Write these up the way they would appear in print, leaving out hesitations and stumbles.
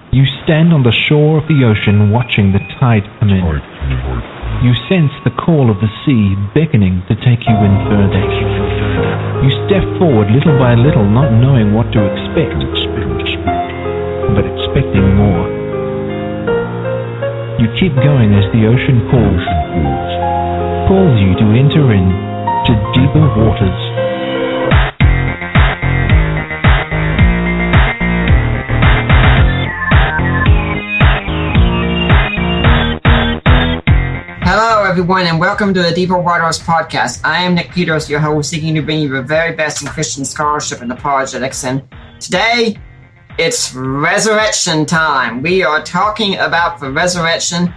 You stand on the shore of the ocean watching the tide come in. You sense the call of the sea beckoning to take you in further. You step forward little by little, not knowing what to expect, but expecting more. You keep going as the ocean calls you to enter in to deeper waters. Hello, everyone, and welcome to the Deeper Waters podcast. I am Nick Peters, your host, seeking to bring you the very best in Christian scholarship and apologetics. And today, it's resurrection time. We are talking about the resurrection,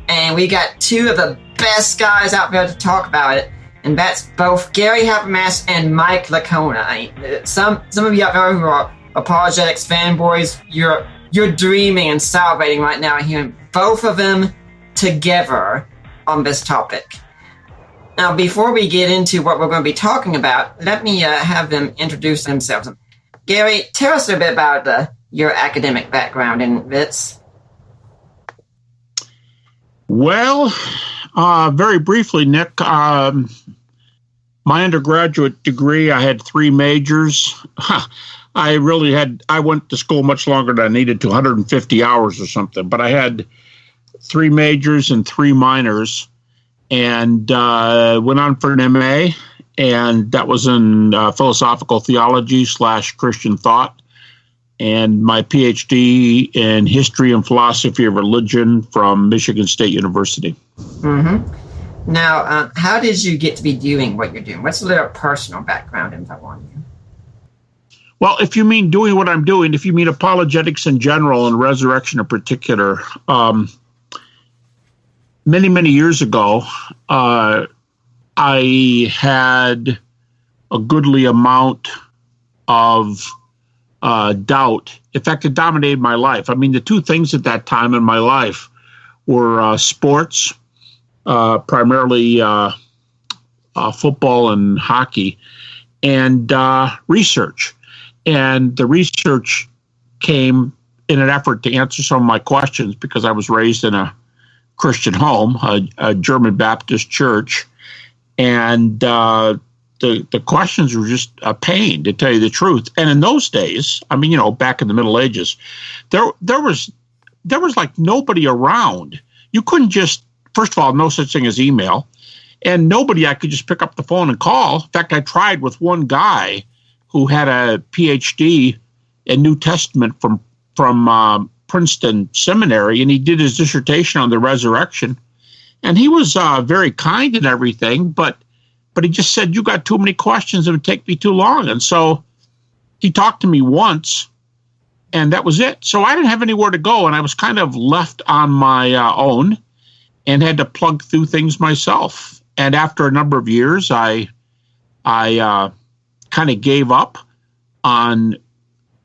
and we got two of the best guys out there to talk about it, and that's both Gary Habermas and Mike Licona. I mean, some of you out there who are apologetics fanboys, you're dreaming and salivating right now hearing both of them together on this topic. Now, before we get into what we're going to be talking about, let me have them introduce themselves. Gary, tell us a bit about your academic background in this. Well, very briefly, Nick, my undergraduate degree, I had 3 majors. I went to school much longer than I needed to, 150 hours or something, but I had 3 majors and 3 minors, and went on for an MA, and that was in philosophical theology / Christian thought, and my PhD in history and philosophy of religion from Michigan State University. Mm-hmm. Now, how did you get to be doing what you're doing? What's a little personal background info on you? Well, if you mean doing what I'm doing, if you mean apologetics in general and resurrection in particular, many, many years ago, I had a goodly amount of doubt. In fact, it dominated my life. I mean, the 2 things at that time in my life were sports, primarily football and hockey, and research. And the research came in an effort to answer some of my questions because I was raised in a Christian home, a German Baptist church, and the questions were just a pain, to tell you the truth. And in those days, I mean, back in the Middle Ages, there was like nobody around. You couldn't just, first of all, no such thing as email, and nobody I could just pick up the phone and call. In fact, I tried with one guy who had a PhD in New Testament from Princeton Seminary, and he did his dissertation on the resurrection, and he was very kind and everything, but he just said, you got too many questions, it would take me too long. And so he talked to me once, and that was it. So I didn't have anywhere to go, and I was kind of left on my own and had to plug through things myself. And after a number of years, I kind of gave up on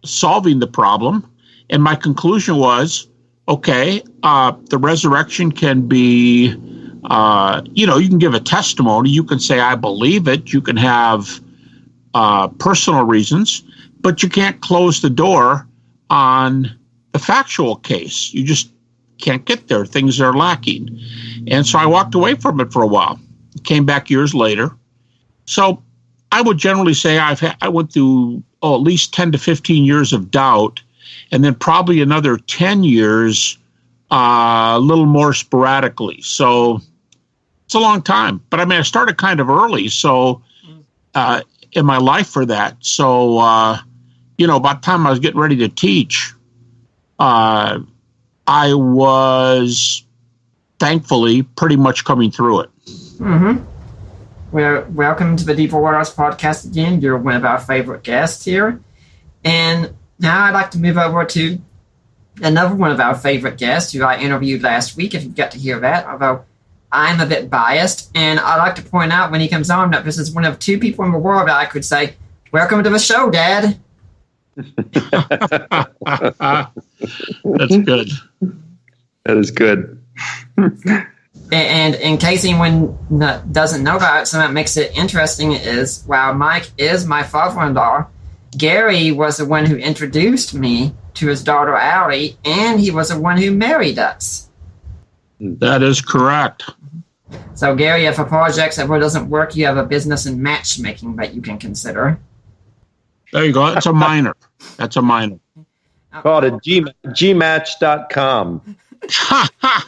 solving the problem. And my conclusion was, okay, the resurrection can be, you can give a testimony. You can say, I believe it. You can have personal reasons, but you can't close the door on the factual case. You just can't get there. Things are lacking. And so I walked away from it for a while. Came back years later. So I would generally say I went through at least 10 to 15 years of doubt, and then probably another 10 years, a little more sporadically. So it's a long time. But I mean, I started kind of early, so in my life for that. So, by the time I was getting ready to teach, I was thankfully pretty much coming through it. Mm-hmm. Well, welcome to the Deeper Waters podcast again. You're one of our favorite guests here. And now I'd like to move over to another one of our favorite guests who I interviewed last week, if you got to hear that, although I'm a bit biased. And I'd like to point out when he comes on that this is one of 2 people in the world that I could say, welcome to the show, Dad. That's good. That is good. And in case anyone doesn't know about it, something that makes it interesting is, while Mike is my father-in-law, Gary was the one who introduced me to his daughter Allie, and he was the one who married us. That is correct. So, Gary, if a project ever doesn't work, you have a business in matchmaking that you can consider. There you go. That's a minor. That's a minor. Call it gmatch.com.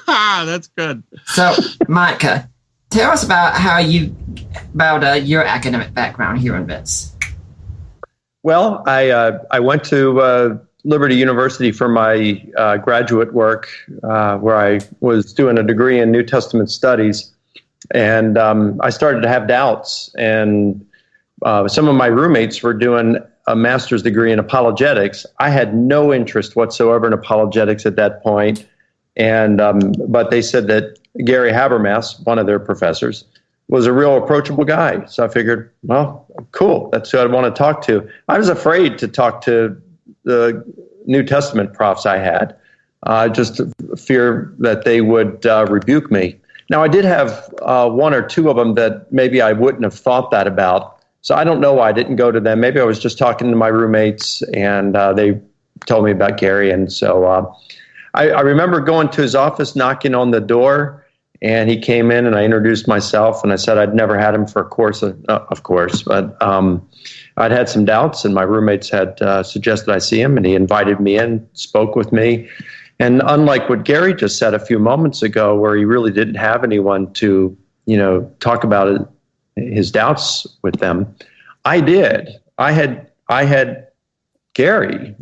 That's good. So, Micah, tell us about your academic background here in Vitz. Well, I went to Liberty University for my graduate work, where I was doing a degree in New Testament studies, and I started to have doubts. And some of my roommates were doing a master's degree in apologetics. I had no interest whatsoever in apologetics at that point, and but they said that Gary Habermas, one of their professors, was a real approachable guy. So I figured, well, cool, that's who I'd want to talk to. I was afraid to talk to the New Testament profs I had, just fear that they would rebuke me. Now, I did have one or two of them that maybe I wouldn't have thought that about. So I don't know why I didn't go to them. Maybe I was just talking to my roommates, and they told me about Gary. And so I remember going to his office, knocking on the door, and he came in, and I introduced myself, and I said I'd never had him for a course, of course, but I'd had some doubts, and my roommates had suggested I see him, and he invited me in, spoke with me. And unlike what Gary just said a few moments ago, where he really didn't have anyone to, talk about his doubts with them, I did. I had Gary.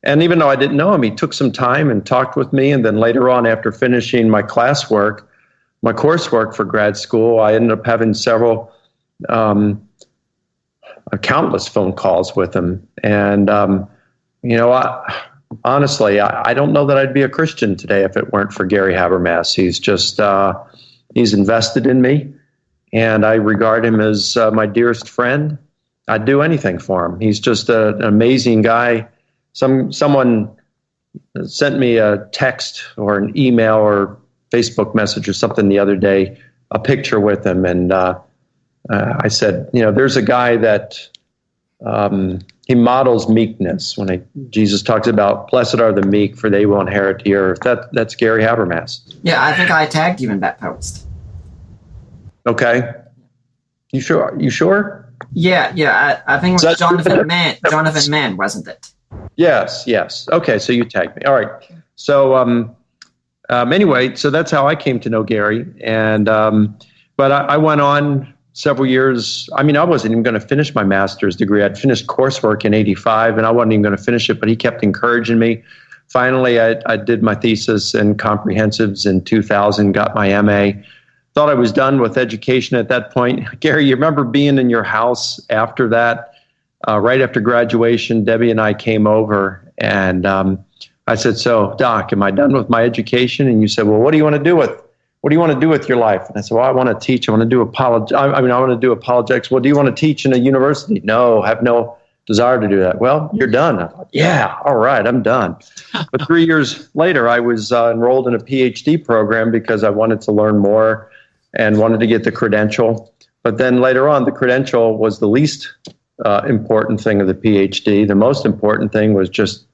And even though I didn't know him, he took some time and talked with me. And then later on, after finishing my coursework for grad school, I ended up having several, countless phone calls with him. And, honestly, I don't know that I'd be a Christian today if it weren't for Gary Habermas. He's just, he's invested in me, and I regard him as my dearest friend. I'd do anything for him. He's just an amazing guy. Someone sent me a text or an email or Facebook message or something the other day, a picture with him. And I said, there's a guy that he models meekness. When Jesus talks about blessed are the meek, for they will inherit the earth. That's Gary Habermas. Yeah, I think I tagged you in that post. Okay. You sure? Yeah. I think it was Jonathan Mann, wasn't it? Yes. Okay, so you tagged me. All right. So anyway, so that's how I came to know Gary. And but I went on several years. I mean, I wasn't even going to finish my master's degree. I'd finished coursework in '85, and I wasn't even going to finish it, but he kept encouraging me. Finally, I did my thesis in comprehensives in 2000, got my MA. Thought I was done with education at that point. Gary, you remember being in your house after that? Right after graduation, Debbie and I came over, and I said, "So, Doc, am I done with my education?" And you said, "Well, what do you want to do with your life?" And I said, "Well, I want to teach. I want to do I want to do apologetics." "Well, do you want to teach in a university?" "No, I have no desire to do that." "Well, you're done." I thought, "Yeah, all right, I'm done." But 3 years later, I was enrolled in a PhD program because I wanted to learn more and wanted to get the credential. But then later on, the credential was the least important thing of the PhD. The most important thing was just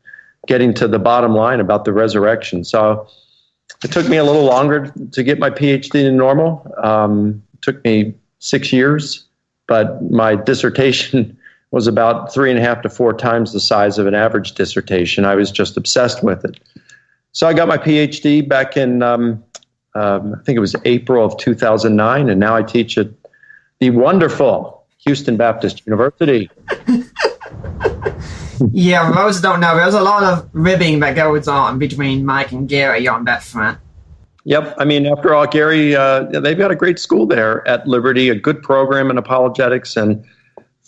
getting to the bottom line about the resurrection. So it took me a little longer to get my PhD than normal. It took me 6 years, but my dissertation was about 3.5 to 4 times the size of an average dissertation. I was just obsessed with it. So I got my PhD back in, I think it was April of 2009, and now I teach at the wonderful Houston Baptist University. Yeah, for those who don't know, there's a lot of ribbing that goes on between Mike and Gary on that front. Yep. I mean, after all, Gary, they've got a great school there at Liberty, a good program in apologetics. And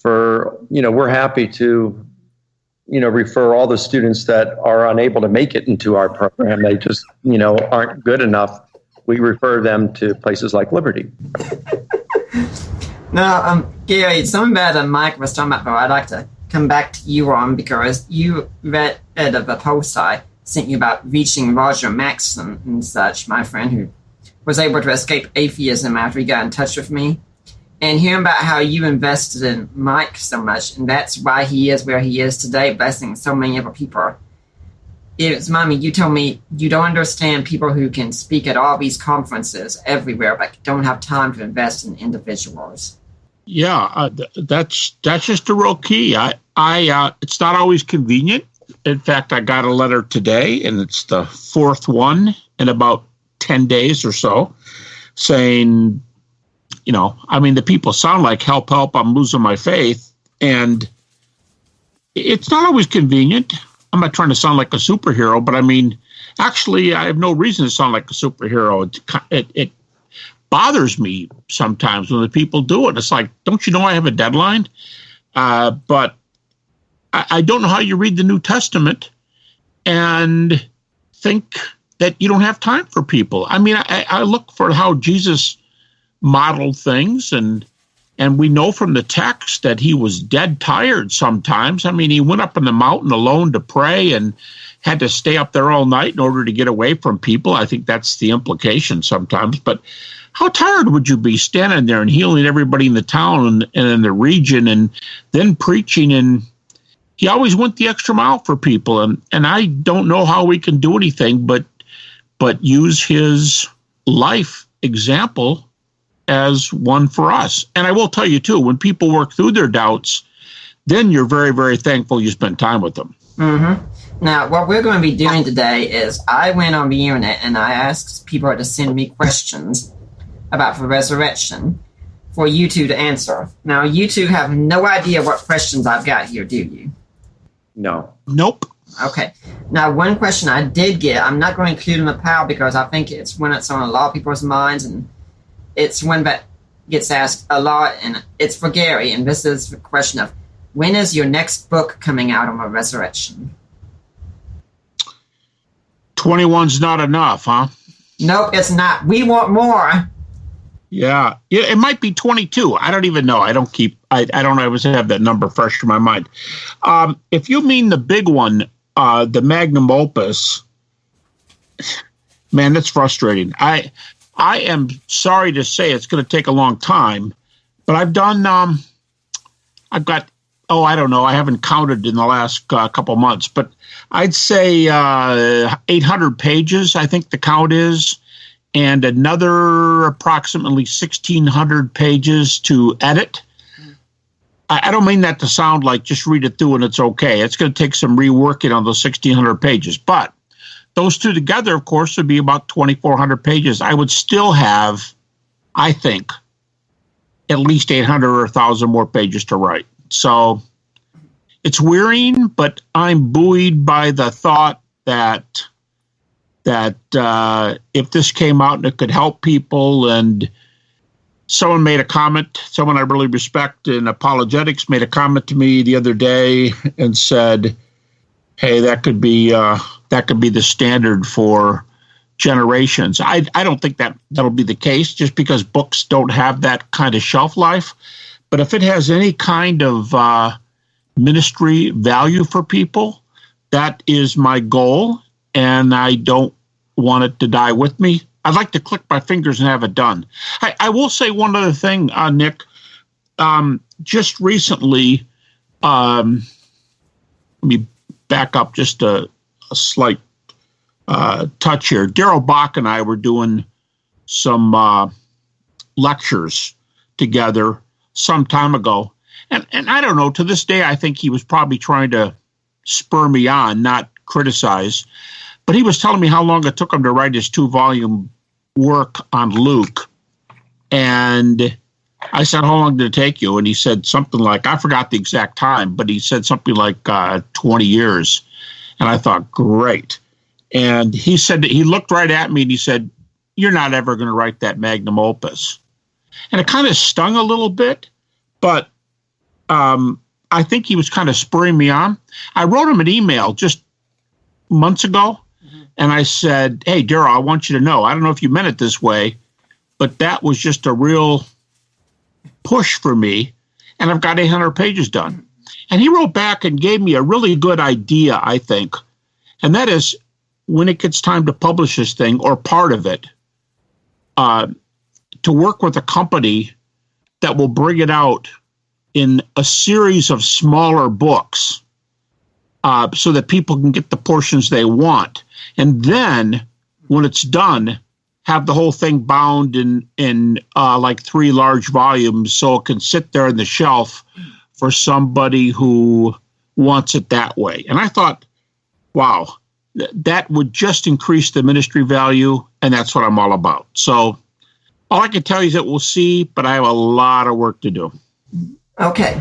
we're happy to, refer all the students that are unable to make it into our program. They just, aren't good enough. We refer them to places like Liberty. Now, Gary, something that Mike was talking about, I'd like to come back to you on, because you read of a post I sent you about reaching Roger Maxson and such, my friend who was able to escape atheism after he got in touch with me. and hearing about how you invested in Mike so much, and that's why he is where he is today, blessing so many other people. It's, Mommy, you told me you don't understand people who can speak at all these conferences everywhere, but don't have time to invest in individuals. Yeah, that's just a real key. It's not always convenient. In fact, I got a letter today, and it's the fourth one in about 10 days or so, saying, the people sound like help, I'm losing my faith. And it's not always convenient. I'm not trying to sound like a superhero, but actually, I have no reason to sound like a superhero. It bothers me sometimes when the people do it. It's like, don't you know I have a deadline? But I don't know how you read the New Testament and think that you don't have time for people. I look for how Jesus modeled things, and we know from the text that he was dead tired sometimes. He went up in the mountain alone to pray and had to stay up there all night in order to get away from people. I think that's the implication sometimes. But how tired would you be standing there and healing everybody in the town and in the region and then preaching? And he always went the extra mile for people. And I don't know how we can do anything but use his life example as one for us. And I will tell you, too, when people work through their doubts, then you're very, very thankful you spent time with them. Mm-hmm. Now, what we're going to be doing today is I went on the internet and I asked people to send me questions about the resurrection for you two to answer. Now, you two have no idea what questions I've got here, do you? No. Nope. Okay. Now, one question I did get, I'm not going to include in the pile because I think it's one that's on a lot of people's minds, and it's one that gets asked a lot, and it's for Gary, and this is the question of, when is your next book coming out on the resurrection? 21's not enough, huh? Nope, it's not. We want more. Yeah, it might be 22. I don't even know. I don't always have that number fresh in my mind. If you mean the big one, the magnum opus, man, that's frustrating. I am sorry to say it's going to take a long time, but I've done, I don't know. I haven't counted in the last couple months, but I'd say 800 pages, I think the count is, and another approximately 1,600 pages to edit. I don't mean that to sound like just read it through and it's okay. It's going to take some reworking on those 1,600 pages, but those two together, of course, would be about 2,400 pages. I would still have, I think, at least 800 or 1,000 more pages to write. So it's wearying, but I'm buoyed by the thought that if this came out and it could help people, and someone made a comment, someone I really respect in apologetics made a comment to me the other day and said, hey, that could be the standard for generations. I don't think that'll be the case, just because books don't have that kind of shelf life. But if it has any kind of ministry value for people, that is my goal, and I don't want it to die with me. I'd like to click my fingers and have it done. I will say one other thing, Nick. Just recently, let me back up just a slight touch here. Darrell Bach and I were doing some lectures together some time ago. And I don't know, to this day, I think he was probably trying to spur me on, not criticize. But he was telling me how long it took him to write his 2-volume work on Luke. And I said, how long did it take you? And he said something like, I forgot the exact time, but he said something like 20 years. And I thought, great. And he said, he looked right at me and he said, you're not ever going to write that magnum opus. And it kind of stung a little bit, but I think he was kind of spurring me on. I wrote him an email just months ago, and I said, hey, Darrell, I want you to know, I don't know if you meant it this way, but that was just a real push for me, and I've got 800 pages done. And he wrote back and gave me a really good idea, I think, and that is, when it gets time to publish this thing, or part of it, to work with a company that will bring it out in a series of smaller books so that people can get the portions they want. And then when it's done, have the whole thing bound in like 3 large volumes so it can sit there on the shelf for somebody who wants it that way. And I thought, wow, that would just increase the ministry value, and that's what I'm all about. So all I can tell you is that we'll see, but I have a lot of work to do. Okay.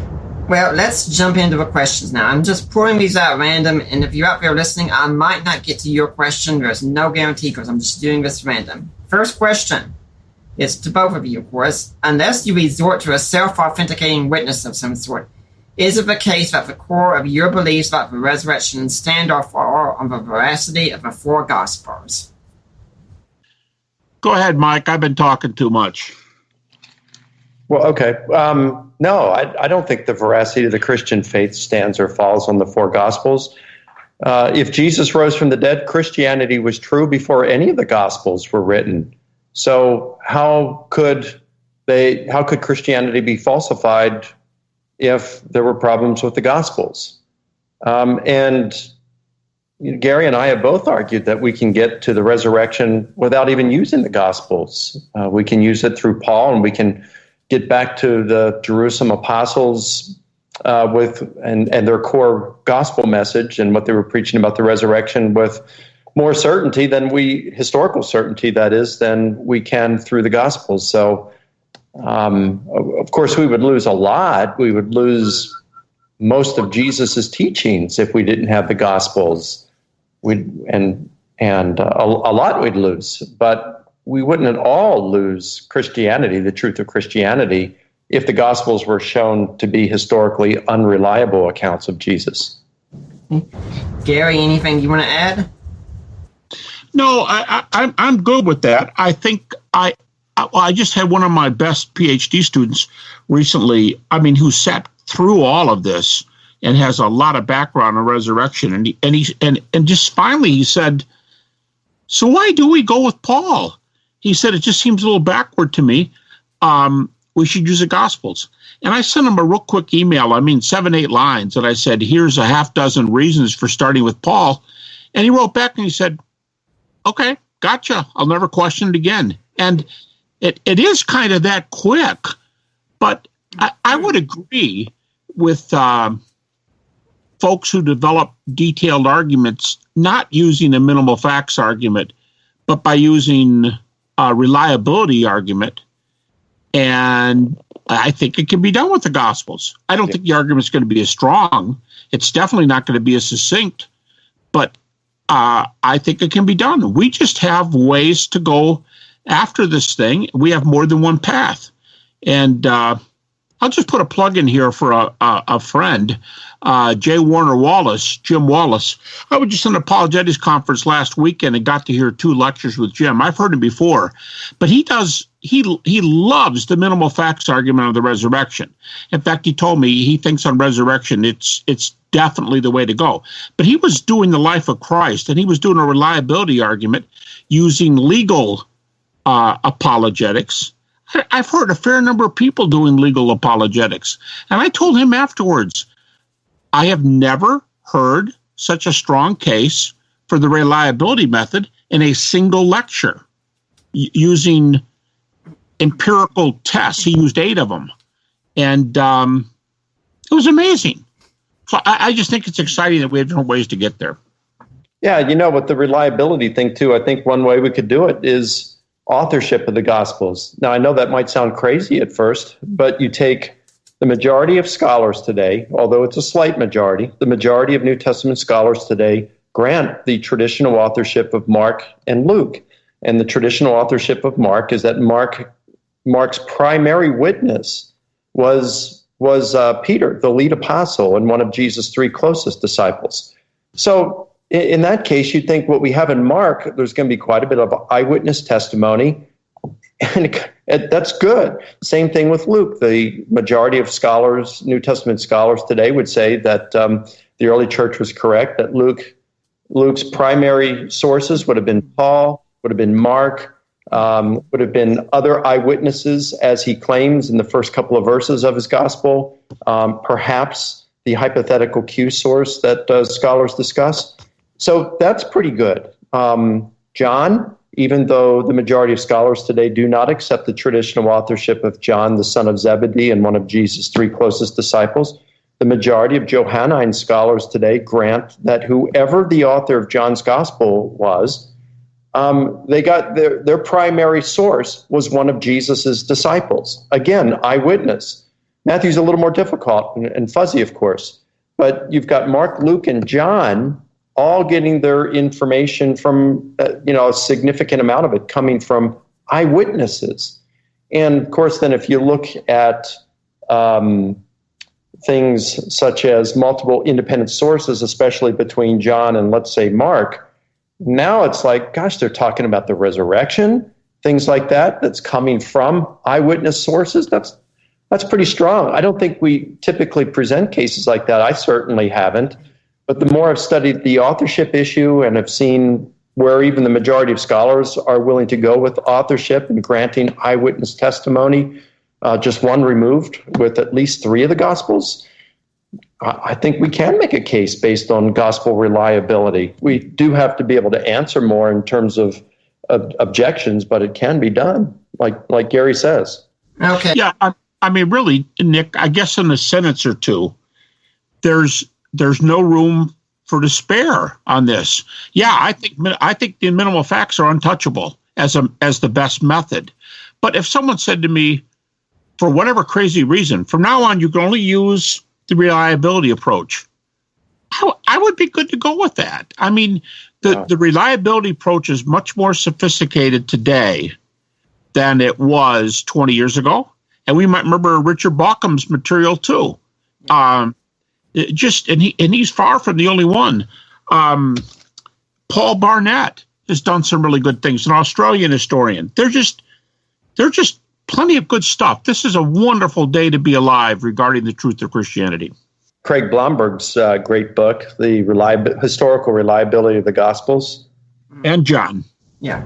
Well, let's jump into the questions now. I'm just pulling these out random, and if you're out there listening, I might not get to your question. There's no guarantee because I'm just doing this random. First question is to both of you, of course. Unless you resort to a self-authenticating witness of some sort, is it the case that the core of your beliefs about the resurrection stand or fall on the veracity of the 4 Gospels? Go ahead, Mike. I've been talking too much. Well, okay. No, I don't think the veracity of the Christian faith stands or falls on the 4 Gospels. If Jesus rose from the dead, Christianity was true before any of the Gospels were written. So how could Christianity be falsified if there were problems with the Gospels? And Gary and I have both argued that we can get to the resurrection without even using the Gospels. We can use it through Paul, and we can get back to the Jerusalem apostles and their core gospel message and what they were preaching about the resurrection with more certainty historical certainty, that is, than we can through the Gospels. So, of course, we would lose a lot. We would lose most of Jesus's teachings if we didn't have the Gospels. And a lot we'd lose, but we wouldn't at all lose Christianity, the truth of Christianity, if the Gospels were shown to be historically unreliable accounts of Jesus. Gary, anything you want to add? No, I'm good with that. I think I just had one of my best PhD students recently, who sat through all of this and has a lot of background on resurrection. And just finally he said, so why do we go with Paul? He said, it just seems a little backward to me. We should use the Gospels. And I sent him a real quick email, 7-8 lines, and I said, here's a half dozen reasons for starting with Paul. And he wrote back and he said, okay, gotcha. I'll never question it again. And it is kind of that quick. But I would agree with folks who develop detailed arguments, not using a minimal facts argument, but by using a reliability argument. And I think it can be done with the Gospels. I don't think the argument's going to be as strong. It's definitely not going to be as succinct, but I think it can be done. We just have ways to go after this thing. We have more than one path. And I'll just put a plug in here for a friend, Jim Wallace. I was just at an apologetics conference last weekend and got to hear 2 lectures with Jim. I've heard him before, but he loves the minimal facts argument of the resurrection. In fact, he told me he thinks on resurrection it's definitely the way to go. But he was doing the life of Christ, and he was doing a reliability argument using legal apologetics. I've heard a fair number of people doing legal apologetics. And I told him afterwards, I have never heard such a strong case for the reliability method in a single lecture using empirical tests. He used 8 of them. And it was amazing. So I just think it's exciting that we have different ways to get there. Yeah, with the reliability thing, too, I think one way we could do it is authorship of the Gospels. Now, I know that might sound crazy at first, but you take the majority of scholars today, although it's a slight majority, the majority of New Testament scholars today grant the traditional authorship of Mark and Luke. And the traditional authorship of Mark is that Mark's primary witness was Peter, the lead apostle and one of Jesus' 3 closest disciples. So in that case, you'd think what we have in Mark, there's going to be quite a bit of eyewitness testimony, and that's good. Same thing with Luke. The majority of scholars, New Testament scholars today, would say that the early church was correct, that Luke's primary sources would have been Paul, would have been Mark, would have been other eyewitnesses, as he claims in the first couple of verses of his gospel, perhaps the hypothetical Q source that scholars discuss. So that's pretty good. John, even though the majority of scholars today do not accept the traditional authorship of John, the son of Zebedee and one of Jesus' three closest disciples, the majority of Johannine scholars today grant that whoever the author of John's gospel was, they got their primary source was one of Jesus's disciples. Again, eyewitness. Matthew's a little more difficult and fuzzy, of course, but you've got Mark, Luke, and John all getting their information from, a significant amount of it coming from eyewitnesses. And of course, then if you look at things such as multiple independent sources, especially between John and, let's say, Mark, now it's like, gosh, they're talking about the resurrection, things like that, that's coming from eyewitness sources. That's pretty strong. I don't think we typically present cases like that. I certainly haven't. But the more I've studied the authorship issue and have seen where even the majority of scholars are willing to go with authorship and granting eyewitness testimony, just one removed with at least three of the Gospels, I think we can make a case based on gospel reliability. We do have to be able to answer more in terms of objections, but it can be done, like Gary says. Okay. Yeah, I mean, really, Nick, I guess in a sentence or two, there's no room for despair on this. Yeah, I think the minimal facts are untouchable as the best method. But if someone said to me, for whatever crazy reason, from now on you can only use the reliability approach, I would be good to go with that. I mean, the reliability approach is much more sophisticated today than it was 20 years ago. And we might remember Richard Baucham's material too. He's far from the only one. Paul Barnett has done some really good things, an Australian historian. They're just plenty of good stuff. This is a wonderful day to be alive regarding the truth of Christianity. Craig Blomberg's great book, The Historical Reliability of the Gospels. And John. Yeah.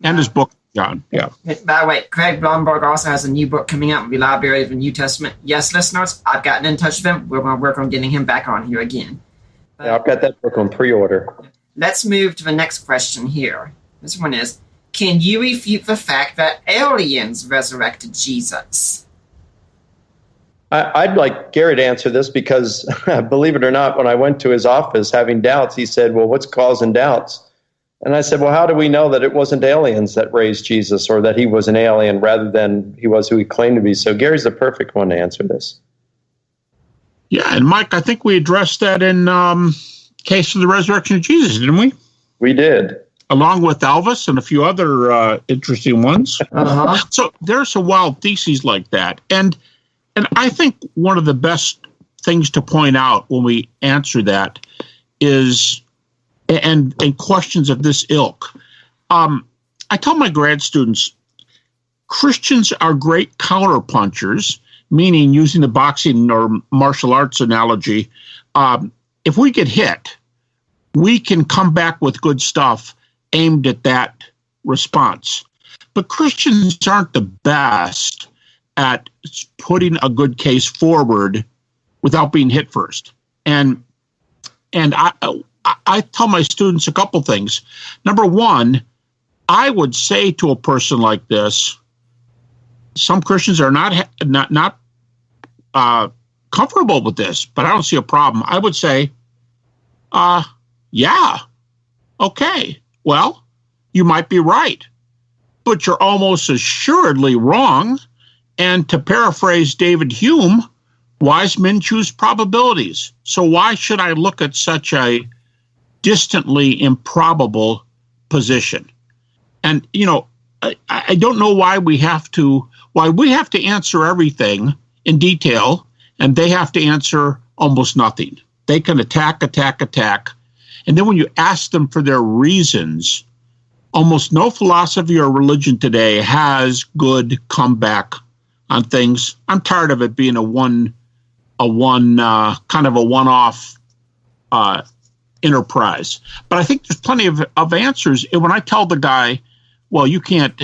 And his book, John. Yeah. By the way, Craig Blomberg also has a new book coming out, Reliability of the New Testament. Yes, listeners, I've gotten in touch with him. We're going to work on getting him back on here again. I've got that book on pre-order. Let's move to the next question here. This one is, can you refute the fact that aliens resurrected Jesus? I'd like Gary to answer this because, believe it or not, when I went to his office having doubts, he said, well, what's causing doubts? And I said, well, how do we know that it wasn't aliens that raised Jesus or that he was an alien rather than he was who he claimed to be? So Gary's the perfect one to answer this. Yeah, and Mike, I think we addressed that in Case of the Resurrection of Jesus, didn't we? We did. Along with Elvis and a few other interesting ones. Uh-huh. So there's some wild theses like that. And I think one of the best things to point out when we answer that is, and questions of this ilk, I tell my grad students, Christians are great counterpunchers, meaning using the boxing or martial arts analogy, if we get hit, we can come back with good stuff aimed at that response. But Christians aren't the best at putting a good case forward without being hit first. And I tell my students a couple things. Number one, I would say to a person like this, some Christians are not comfortable with this, but I don't see a problem. I would say, yeah, okay, well, you might be right, but you're almost assuredly wrong. And to paraphrase David Hume, wise men choose probabilities. So why should I look at such a distantly improbable position? And, I don't know why we have to answer everything in detail, and they have to answer almost nothing. They can attack. And then when you ask them for their reasons, almost no philosophy or religion today has good comeback on things. I'm tired of it being a one-off enterprise. But I think there's plenty of answers. And when I tell the guy, well, you can't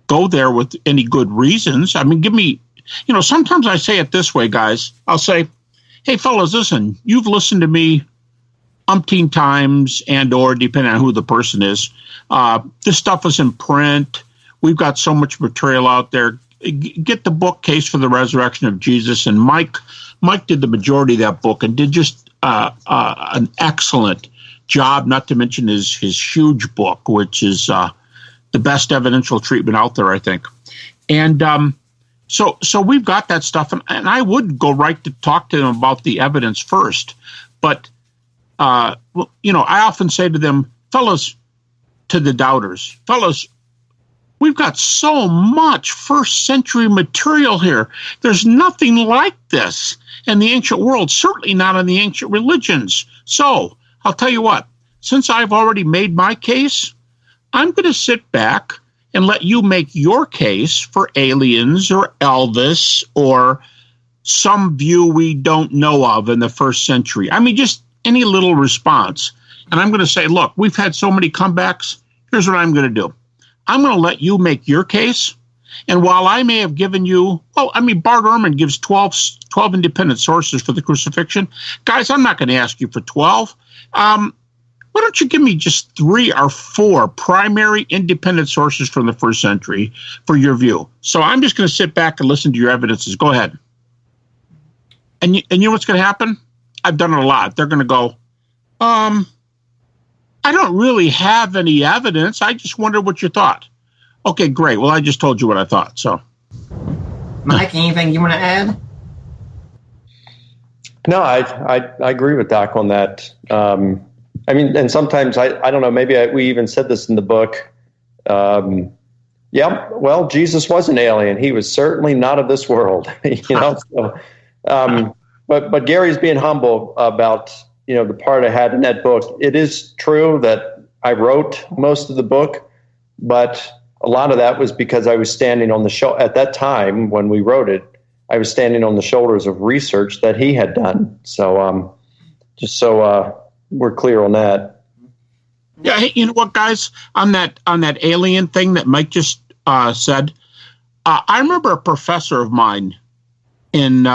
go there with any good reasons. I mean, give me, sometimes I say it this way, guys. I'll say, hey, fellas, listen, you've listened to me umpteen times or depending on who the person is. This stuff is in print. We've got so much material out there. Get the book Case for the Resurrection of Jesus. And Mike did the majority of that book and did just an excellent job, not to mention his huge book, which is the best evidential treatment out there, I think. And so we've got that stuff. And I would go right to talk to them about the evidence first. But, I often say to them, fellas, to the doubters, fellas, we've got so much first century material here. There's nothing like this in the ancient world, certainly not in the ancient religions. So I'll tell you what, since I've already made my case, I'm going to sit back and let you make your case for aliens or Elvis or some view we don't know of in the first century. I mean, just any little response. And I'm going to say, look, we've had so many comebacks. Here's what I'm going to do. I'm going to let you make your case. And while I may have given you, Bart Ehrman gives 12 independent sources for the crucifixion. Guys, I'm not going to ask you for 12. Why don't you give me just 3 or 4 primary independent sources from the first century for your view? So I'm just going to sit back and listen to your evidences. Go ahead. And you know what's going to happen? I've done it a lot. They're going to go, I don't really have any evidence. I just wonder what you thought. Okay, great. Well, I just told you what I thought. So, Mike, anything you want to add? No, I agree with Doc on that. And sometimes I don't know. Maybe we even said this in the book. Well, Jesus was an alien. He was certainly not of this world. So, but Gary's being humble about the part I had in that book. It is true that I wrote most of the book, but a lot of that was because I was standing on the show at that time when we wrote it. I was standing on the shoulders of research that he had done. So, just so we're clear on that. Yeah, hey, you know what, guys? On that alien thing that Mike just said, I remember a professor of mine in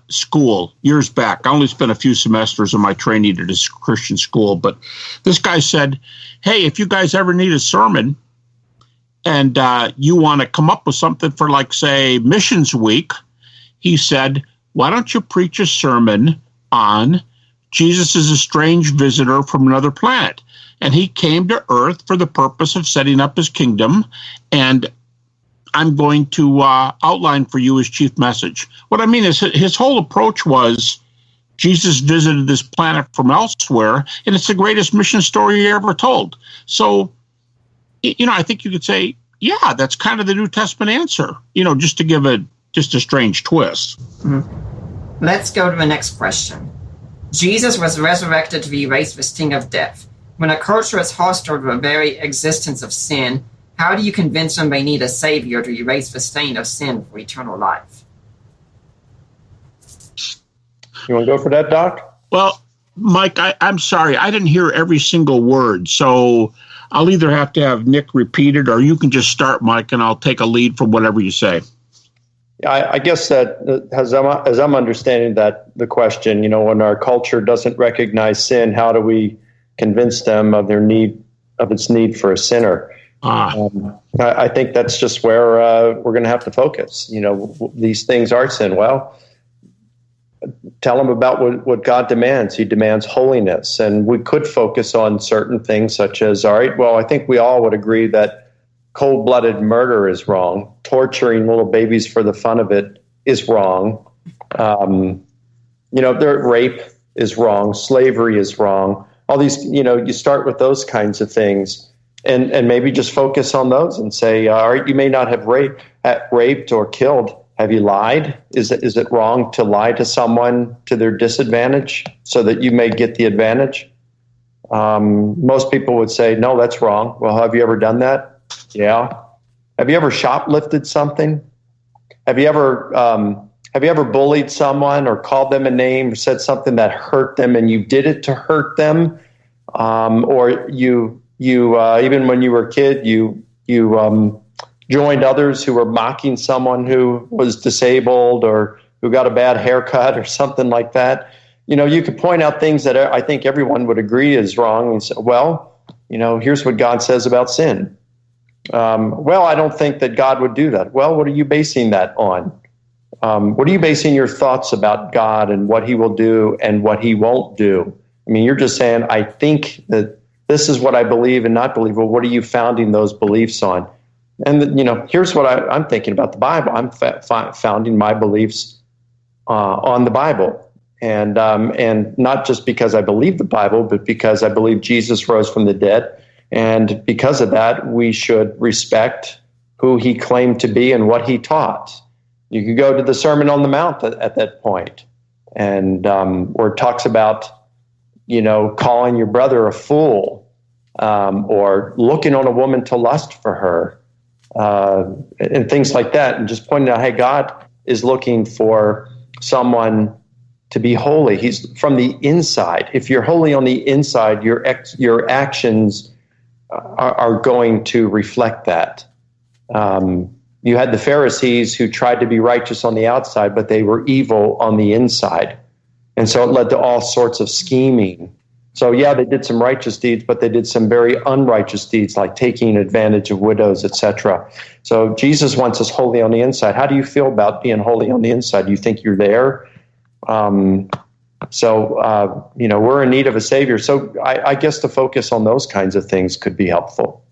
school years back. I only spent a few semesters of my training at this Christian school, but this guy said, hey, if you guys ever need a sermon and you want to come up with something for, like, say, Missions Week, he said, why don't you preach a sermon on Jesus is a strange visitor from another planet, and he came to Earth for the purpose of setting up his kingdom, and I'm going to outline for you his chief message. What I mean is his whole approach was Jesus visited this planet from elsewhere, and it's the greatest mission story he ever told. So, I think you could say, yeah, that's kind of the New Testament answer, just to give a strange twist. Mm-hmm. Let's go to the next question. Jesus was resurrected to erase the sting of death. When a culture is hostile to the very existence of sin, how do you convince them they need a savior to erase the stain of sin for eternal life? You want to go for that, Doc? Well, Mike, I'm sorry. I didn't hear every single word. So I'll either have to have Nick repeat it, or you can just start, Mike, and I'll take a lead from whatever you say. I guess that as I'm understanding that the question, when our culture doesn't recognize sin, how do we convince them of its need for a sinner? I think that's just where we're going to have to focus. These things are sin. Well, tell them about what God demands. He demands holiness. And we could focus on certain things such as, all right, well, I think we all would agree that cold-blooded murder is wrong. Torturing little babies for the fun of it is wrong. Rape is wrong. Slavery is wrong. All these, you start with those kinds of things and maybe just focus on those and say, all right, you may not have raped or killed. Have you lied? Is it wrong to lie to someone to their disadvantage so that you may get the advantage? Most people would say, no, that's wrong. Well, have you ever done that? Yeah. Have you ever shoplifted something? Have you ever bullied someone or called them a name or said something that hurt them and you did it to hurt them? Or you You even when you were a kid, you joined others who were mocking someone who was disabled or who got a bad haircut or something like that. You could point out things that I think everyone would agree is wrong and say, well, here's what God says about sin. Well, I don't think that God would do that. Well, what are you basing that on? What are you basing your thoughts about God and what he will do and what he won't do? I mean, you're just saying, I think that this is what I believe and not believe. Well, what are you founding those beliefs on? And, here's what I'm thinking about the Bible. I'm founding my beliefs on the Bible. And not just because I believe the Bible, but because I believe Jesus rose from the dead. And because of that, we should respect who he claimed to be and what he taught. You could go to the Sermon on the Mount at that point, and where it talks about, calling your brother a fool, or looking on a woman to lust for her, and things like that, and just pointing out, hey, God is looking for someone to be holy. He's from the inside. If you're holy on the inside, your actions are going to reflect that. You had the Pharisees who tried to be righteous on the outside, but they were evil on the inside. And so it led to all sorts of scheming. So yeah, they did some righteous deeds, but they did some very unrighteous deeds, like taking advantage of widows, etc. So Jesus wants us holy on the inside. How do you feel about being holy on the inside? Do you think you're there? We're in need of a Savior. So I guess the focus on those kinds of things could be helpful.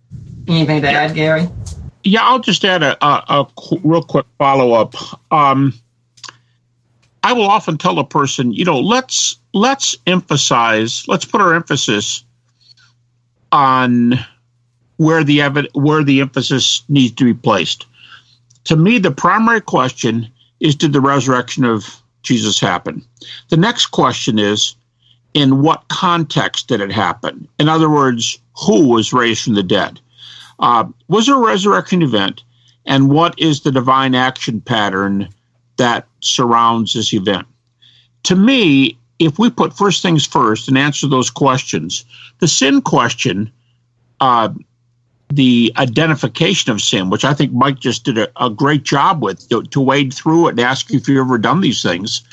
Anything to add, Gary? Yeah, I'll just add a real quick follow-up. I will often tell a person, let's put our emphasis on where the emphasis needs to be placed. To me, the primary question is, did the resurrection of Jesus happen? The next question is, in what context did it happen? In other words, who was raised from the dead? Was there a resurrection event? And what is the divine action pattern that surrounds this event? To me, if we put first things first and answer those questions, the sin question, the identification of sin, which I think Mike just did a great job with, to wade through it and ask you if you've ever done these things.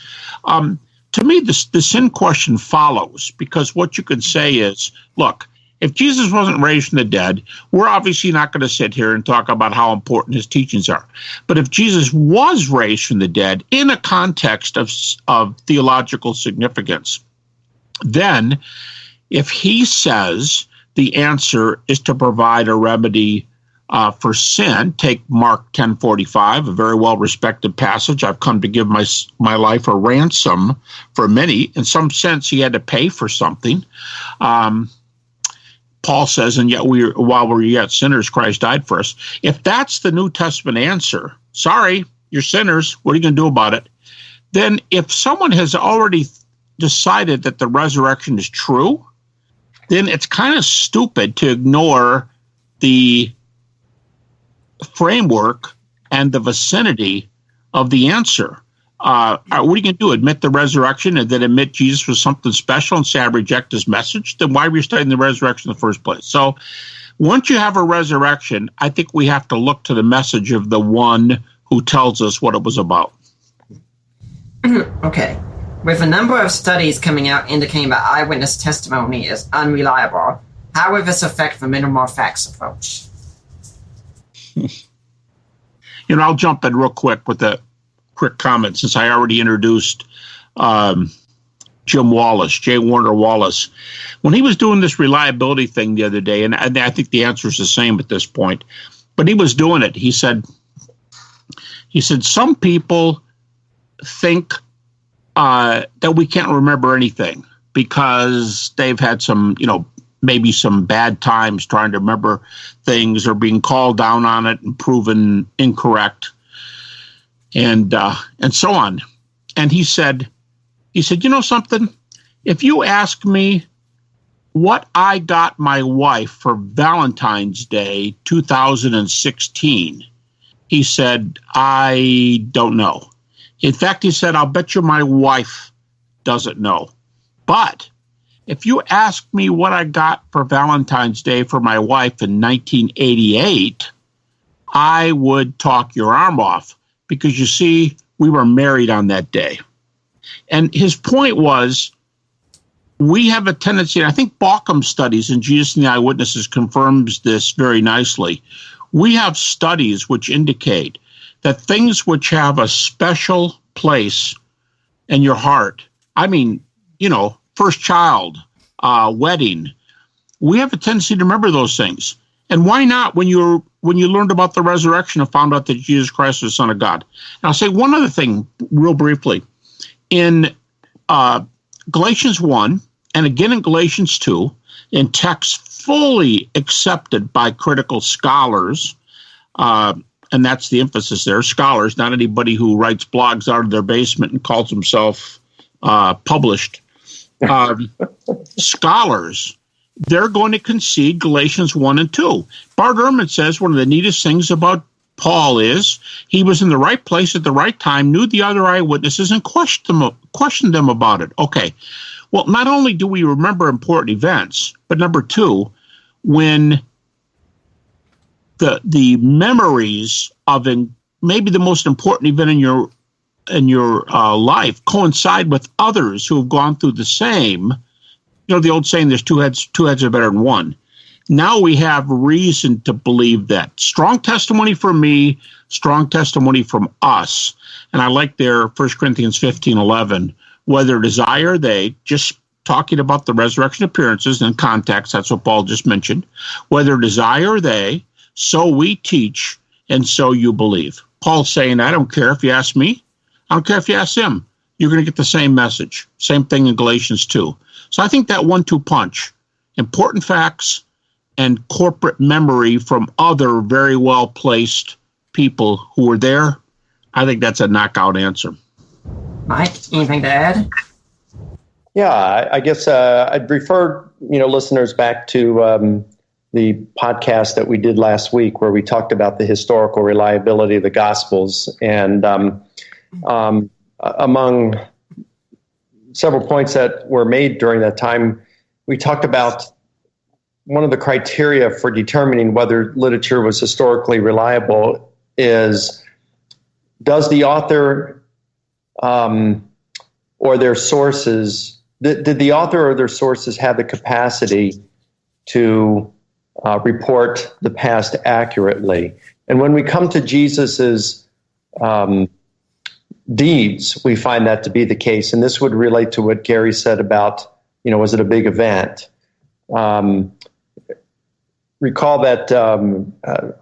To me, the sin question follows, because what you can say is, look, if Jesus wasn't raised from the dead, we're obviously not going to sit here and talk about how important his teachings are. But if Jesus was raised from the dead in a context of theological significance, then if he says the answer is to provide a remedy for sin, take Mark 10:45, a very well-respected passage. I've come to give my life a ransom for many. In some sense, he had to pay for something. Paul says, and yet while we're yet sinners, Christ died for us. If that's the New Testament answer, sorry, you're sinners, what are you going to do about it? Then if someone has already decided that the resurrection is true, then it's kind of stupid to ignore the framework and the vicinity of the answer. What are you going to do? Admit the resurrection and then admit Jesus was something special and say I reject his message? Then why were you studying the resurrection in the first place? So once you have a resurrection, I think we have to look to the message of the one who tells us what it was about. Okay. With a number of studies coming out indicating that eyewitness testimony is unreliable, how will this affect the minimal facts approach? I'll jump in real quick with a quick comment, since I already introduced J. Warner Wallace. When he was doing this reliability thing the other day, and I think the answer is the same at this point, but he was doing it. He said, some people think that we can't remember anything because they've had some, maybe some bad times trying to remember things or being called down on it and proven incorrect, and so on. And he said, something? If you ask me what I got my wife for Valentine's Day 2016, he said, I don't know. In fact, he said, I'll bet you my wife doesn't know. But If you ask me what I got for Valentine's Day for my wife in 1988, I would talk your arm off because, you see, we were married on that day. And his point was, we have a tendency, and I think Bauckham studies in Jesus and the Eyewitnesses confirms this very nicely. We have studies which indicate that things which have a special place in your heart, I mean, first child, wedding, we have a tendency to remember those things. And why not when you learned about the resurrection and found out that Jesus Christ is the Son of God? And I'll say one other thing real briefly. In Galatians 1 and again in Galatians 2, in texts fully accepted by critical scholars, and that's the emphasis there, scholars, not anybody who writes blogs out of their basement and calls himself published. Scholars, they're going to concede Galatians 1 and 2. Bart Ehrman says one of the neatest things about Paul is he was in the right place at the right time, knew the other eyewitnesses, and questioned them about it. Okay, well, not only do we remember important events, but number two, when the memories of maybe the most important event in your life coincide with others who have gone through the same. The old saying, there's two heads are better than one. Now we have reason to believe that. Strong testimony from me, strong testimony from us. And I like their 1 Corinthians 15:11, whether desire they, just talking about the resurrection appearances in context, that's what Paul just mentioned, whether desire they, so we teach, and so you believe. Paul's saying, I don't care if you ask me, I don't care if you ask him, you're going to get the same message. Same thing in Galatians 2. So I think that 1-2 punch, important facts and corporate memory from other very well-placed people who were there, I think that's a knockout answer. Mike, anything to add? Yeah, I guess I'd refer listeners back to the podcast that we did last week where we talked about the historical reliability of the Gospels. And among several points that were made during that time, we talked about one of the criteria for determining whether literature was historically reliable is, does the author or their sources, did the author or their sources have the capacity to report the past accurately? And when we come to Jesus's deeds, we find that to be the case. And this would relate to what Gary said about, was it a big event? Recall that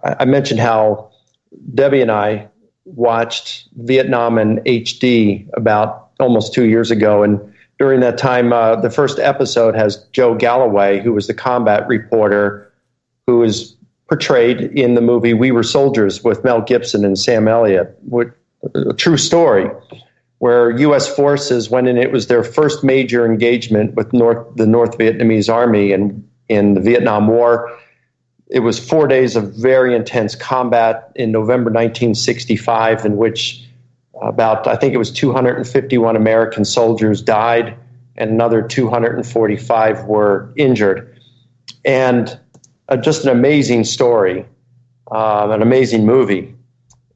I mentioned how Debbie and I watched Vietnam in HD about almost 2 years ago. And during that time, the first episode has Joe Galloway, who was the combat reporter, who was portrayed in the movie We Were Soldiers with Mel Gibson and Sam Elliott. A true story where U.S. forces went in. It was their first major engagement with the North Vietnamese Army in the Vietnam War. It was 4 days of very intense combat in November 1965, in which I think it was 251 American soldiers died and another 245 were injured. And just an amazing story, an amazing movie.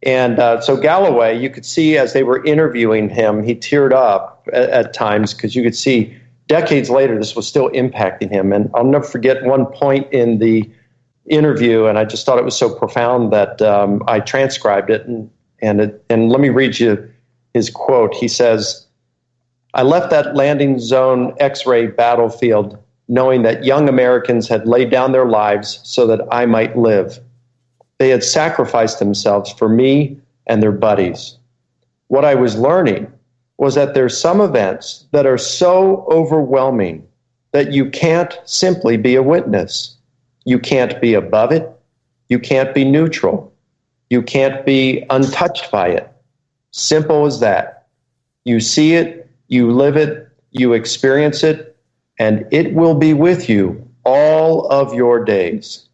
And so Galloway, you could see as they were interviewing him, he teared up at times because you could see decades later this was still impacting him. And I'll never forget one point in the interview, and I just thought it was so profound that I transcribed it. And let me read you his quote. He says, "I left that landing zone X-ray battlefield knowing that young Americans had laid down their lives so that I might live. They had sacrificed themselves for me and their buddies. What I was learning was that there's some events that are so overwhelming that you can't simply be a witness. You can't be above it. You can't be neutral. You can't be untouched by it. Simple as that. You see it, you live it, you experience it, and it will be with you all of your days."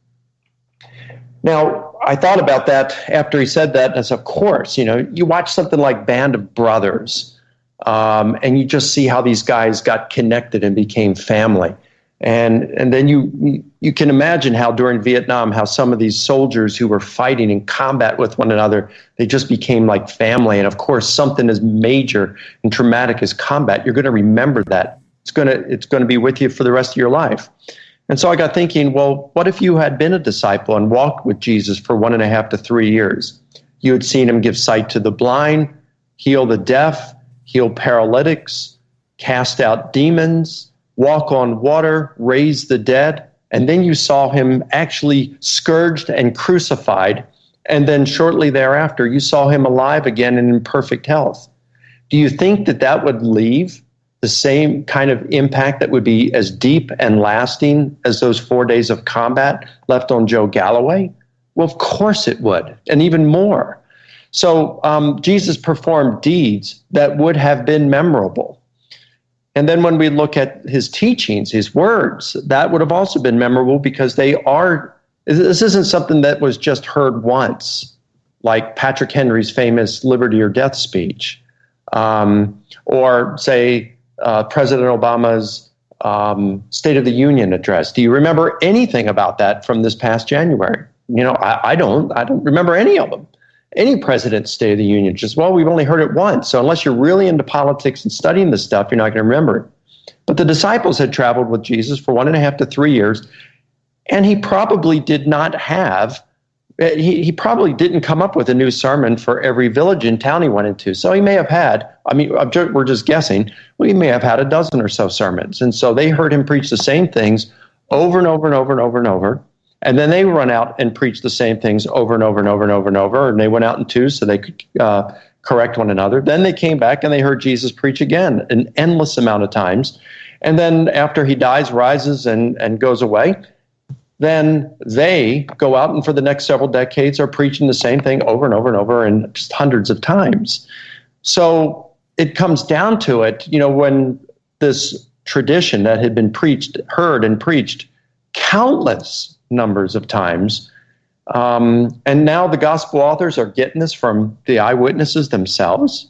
Now, I thought about that after he said that, as of course, you watch something like Band of Brothers, And you just see how these guys got connected and became family. And then you can imagine how during Vietnam, how some of these soldiers who were fighting in combat with one another, they just became like family. And of course, something as major and traumatic as combat, you're going to remember that. It's going to be with you for the rest of your life. And so I got thinking, well, what if you had been a disciple and walked with Jesus for 1.5 to 3 years? You had seen him give sight to the blind, heal the deaf, heal paralytics, cast out demons, walk on water, raise the dead, and then you saw him actually scourged and crucified, and then shortly thereafter you saw him alive again and in perfect health. Do you think that would leave the same kind of impact that would be as deep and lasting as those 4 days of combat left on Joe Galloway? Well, of course it would, and even more. So Jesus performed deeds that would have been memorable. And then when we look at his teachings, his words, that would have also been memorable because this isn't something that was just heard once, like Patrick Henry's famous Liberty or Death speech, or say President Obama's State of the Union address. Do you remember anything about that from this past January? I don't remember any of them. Any president's State of the Union, we've only heard it once. So unless you're really into politics and studying this stuff, you're not going to remember it. But the disciples had traveled with Jesus for 1.5 to 3 years, and he probably did not have, he probably didn't come up with a new sermon for every village and town he went into. So he may have had, we're just guessing, he may have had a dozen or so sermons. And so they heard him preach the same things over and over and over and over and over. And then they run out and preach the same things over and over and over and over and over. And they went out in twos so they could correct one another. Then they came back and they heard Jesus preach again an endless amount of times. And then after he dies, rises, and goes away, then they go out and for the next several decades are preaching the same thing over and over and over and just hundreds of times. So it comes down to it, when this tradition that had been heard and preached countless numbers of times. And now the gospel authors are getting this from the eyewitnesses themselves.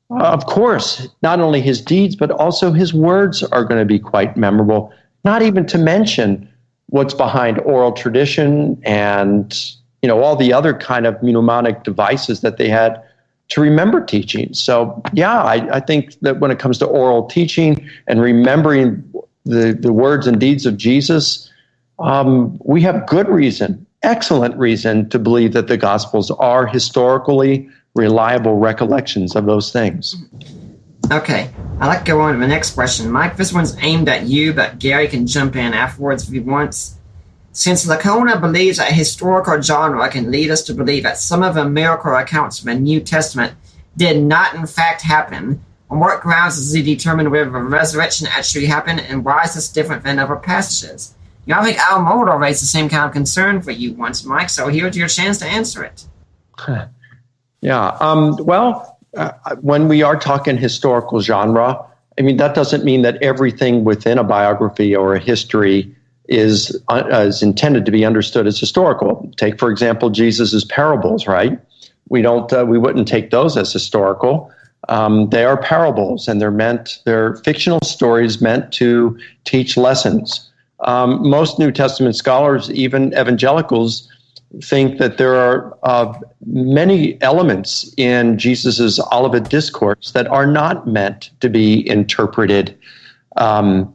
Of course, not only his deeds, but also his words are going to be quite memorable, not even to mention what's behind oral tradition and, all the other kind of mnemonic devices that they had to remember teaching. So, yeah, I think that when it comes to oral teaching and remembering the words and deeds of Jesus, we have good reason, excellent reason to believe that the Gospels are historically reliable recollections of those things. Okay, I'd like to go on to the next question. Mike, this one's aimed at you, but Gary can jump in afterwards if he wants. Since Licona believes that historical genre can lead us to believe that some of the miracle accounts from the New Testament did not in fact happen, on what grounds does he determine whether the resurrection actually happened, and why is this different than other passages? I think Al Mohler raised the same kind of concern for you once, Mike, so here's your chance to answer it. Yeah, when we are talking historical genre, that doesn't mean that everything within a biography or a history is intended to be understood as historical. Take, for example, Jesus's parables, right? We wouldn't take those as historical. They are parables, and they're fictional stories meant to teach lessons. Most New Testament scholars, even evangelicals, think that there are many elements in Jesus's Olivet Discourse that are not meant to be interpreted in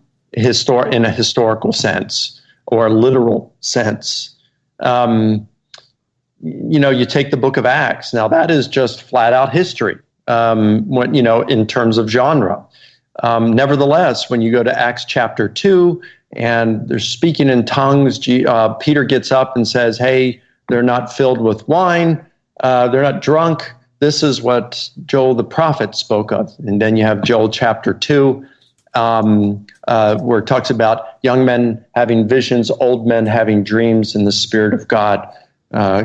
a historical sense or a literal sense. You take the book of Acts. Now, that is just flat out history, in terms of genre. Nevertheless, when you go to Acts chapter 2, and they're speaking in tongues, Peter gets up and says, hey, they're not filled with wine, they're not drunk. This is what Joel the prophet spoke of. And then you have Joel chapter 2, where it talks about young men having visions, old men having dreams, and the Spirit of God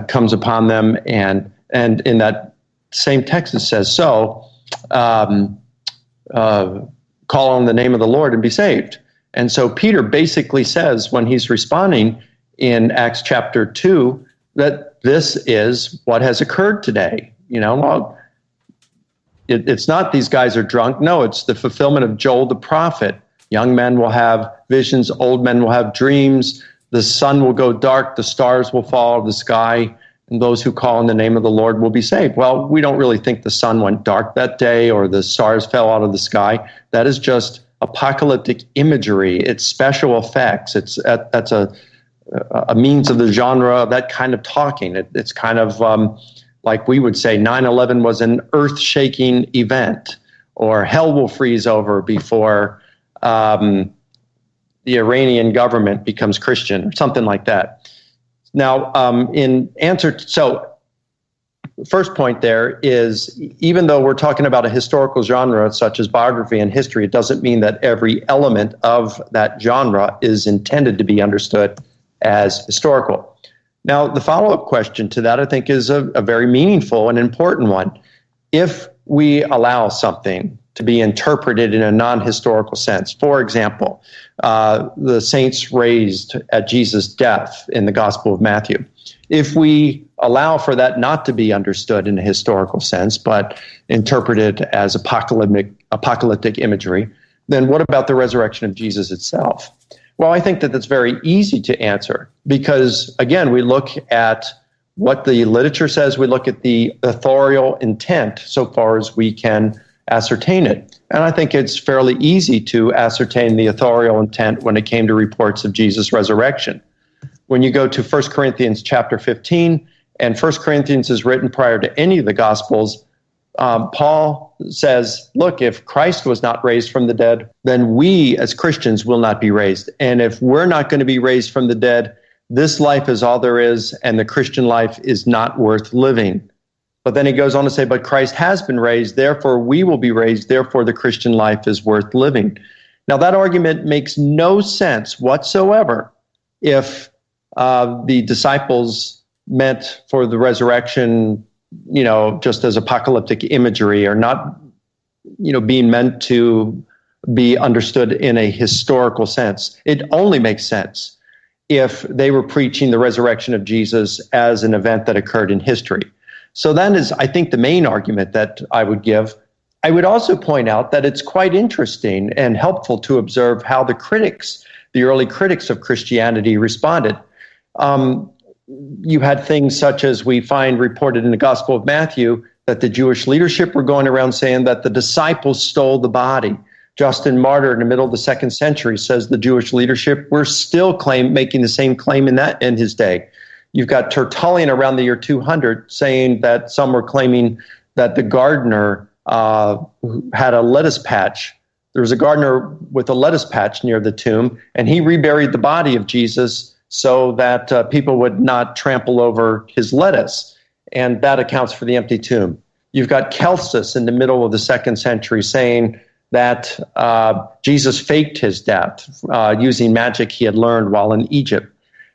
comes upon them. And in that same text it says, call on the name of the Lord and be saved. And so Peter basically says, when he's responding in Acts chapter 2, that this is what has occurred today. It's not these guys are drunk. No, it's the fulfillment of Joel the prophet. Young men will have visions, old men will have dreams. The sun will go dark, the stars will fall out of the sky, and those who call on the name of the Lord will be saved. Well, we don't really think the sun went dark that day or the stars fell out of the sky. That is just apocalyptic imagery. It's special effects. That's a means of the genre of that kind of talking. It's kind of like we would say 9/11 was an earth-shaking event, or hell will freeze over before the Iranian government becomes Christian, or something like that. Now, in answer, so first point there is, even though we're talking about a historical genre such as biography and history, it doesn't mean that every element of that genre is intended to be understood as historical. Now, the follow-up question to that, I think, is a very meaningful and important one. If we allow something to be interpreted in a non-historical sense, for example, the saints raised at Jesus' death in the Gospel of Matthew, if we allow for that not to be understood in a historical sense, but interpreted as apocalyptic imagery, then what about the resurrection of Jesus itself? Well, I think that that's very easy to answer because, again, we look at what the literature says, we look at the authorial intent so far as we can ascertain it. And I think it's fairly easy to ascertain the authorial intent when it came to reports of Jesus' resurrection. When you go to 1 Corinthians chapter 15, and 1 Corinthians is written prior to any of the Gospels, Paul says, look, if Christ was not raised from the dead, then we as Christians will not be raised. And if we're not going to be raised from the dead, this life is all there is, and the Christian life is not worth living. But then he goes on to say, but Christ has been raised, therefore we will be raised, therefore the Christian life is worth living. Now that argument makes no sense whatsoever if the disciples meant for the resurrection, just as apocalyptic imagery, or not, being meant to be understood in a historical sense. It only makes sense if they were preaching the resurrection of Jesus as an event that occurred in history. So that is, I think, the main argument that I would give. I would also point out that it's quite interesting and helpful to observe how the early critics of Christianity responded. You had things such as we find reported in the Gospel of Matthew that the Jewish leadership were going around saying that the disciples stole the body. Justin Martyr in the middle of the 2nd century says the Jewish leadership were still making the same claim in his day. You've got Tertullian around the year 200 saying that some were claiming that the gardener had a lettuce patch. There was a gardener with a lettuce patch near the tomb, and he reburied the body of Jesus so that people would not trample over his lettuce. And that accounts for the empty tomb. You've got Celsus in the middle of the 2nd century saying that Jesus faked his death using magic he had learned while in Egypt.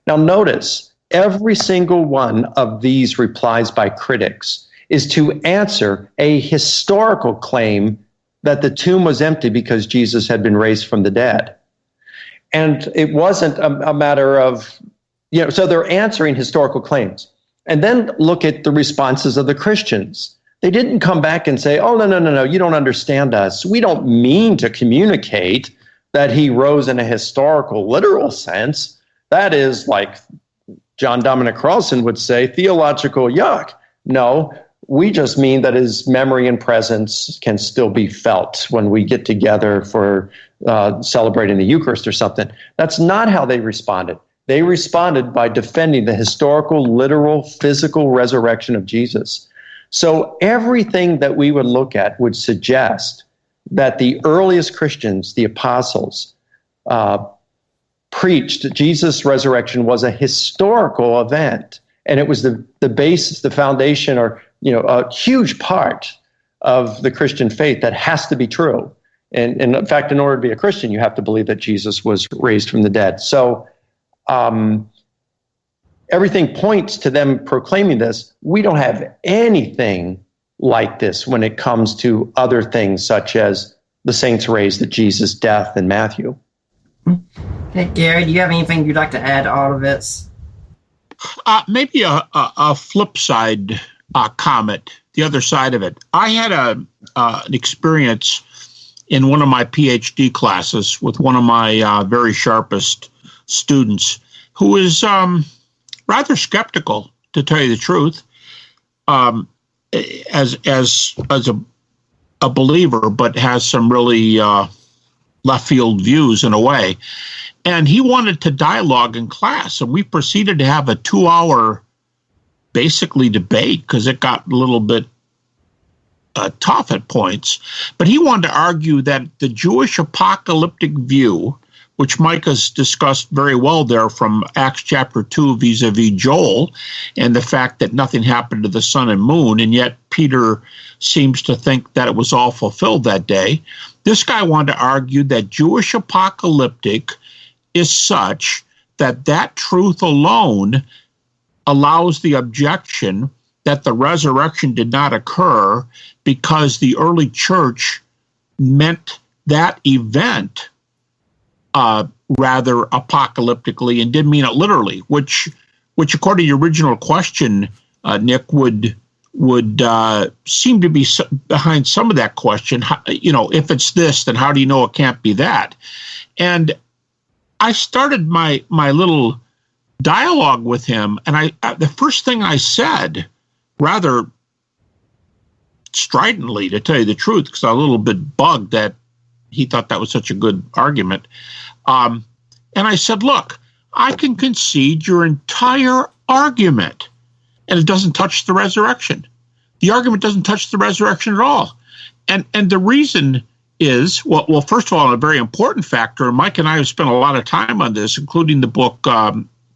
Now notice, every single one of these replies by critics is to answer a historical claim that the tomb was empty because Jesus had been raised from the dead. And it wasn't a matter of, so they're answering historical claims. And then look at the responses of the Christians. They didn't come back and say, oh, no, you don't understand us. We don't mean to communicate that he rose in a historical, literal sense. That is, like John Dominic Carlson would say, theological yuck. No, we just mean that his memory and presence can still be felt when we get together for celebrating the Eucharist or something. That's not how they responded. They responded by defending the historical, literal, physical resurrection of Jesus. So everything that we would look at would suggest that the earliest Christians, the apostles, preached Jesus' resurrection was a historical event. And it was the basis, the foundation, or a huge part of the Christian faith that has to be true. And in fact, in order to be a Christian, you have to believe that Jesus was raised from the dead. So everything points to them proclaiming this. We don't have anything like this when it comes to other things such as the saints raised at Jesus' death in Matthew. Hey, Gary, do you have anything you'd like to add to all of this? Maybe a flip side comment the other side of it. I had an experience in one of my PhD classes with one of my very sharpest students who is rather skeptical, to tell you the truth, as a believer, but has some really left field views in a way. And he wanted to dialogue in class, and we proceeded to have a 2-hour basically debate because it got a little bit tough at points. But he wanted to argue that the Jewish apocalyptic view, which Mike has discussed very well there from Acts chapter 2 vis-a-vis Joel, and the fact that nothing happened to the sun and moon, and yet Peter seems to think that it was all fulfilled that day. This guy wanted to argue that Jewish apocalyptic is such that that truth alone allows the objection that the resurrection did not occur because the early church meant that event rather apocalyptically and didn't mean it literally, which according to your original question, Nick, would seem to be behind some of that question. If it's this, then how do you know it can't be that? And I started my little dialogue with him, and the first thing I said, rather stridently, to tell you the truth, because I was a little bit bugged that he thought that was such a good argument. And I said, look, I can concede your entire argument, and it doesn't touch the resurrection. The argument doesn't touch the resurrection at all. And the reason is, well, first of all, a very important factor, and Mike and I have spent a lot of time on this, including the book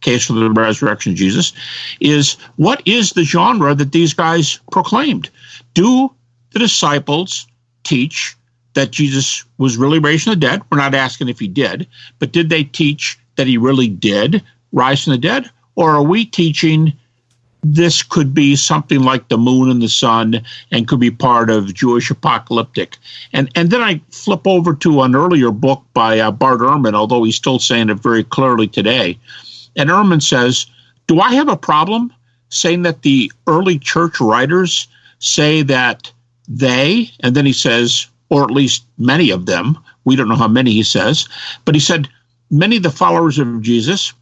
Case for the Resurrection of Jesus, is what is the genre that these guys proclaimed? Do the disciples teach that Jesus was really raised from the dead? We're not asking if he did, but did they teach that he really did rise from the dead? Or are we teaching this could be something like the moon and the sun and could be part of Jewish apocalyptic? And then I flip over to an earlier book by Bart Ehrman, although he's still saying it very clearly today. And Ehrman says, do I have a problem saying that the early church writers say that they, and then he says, or at least many of them, we don't know how many he says, but he said many of the followers of Jesus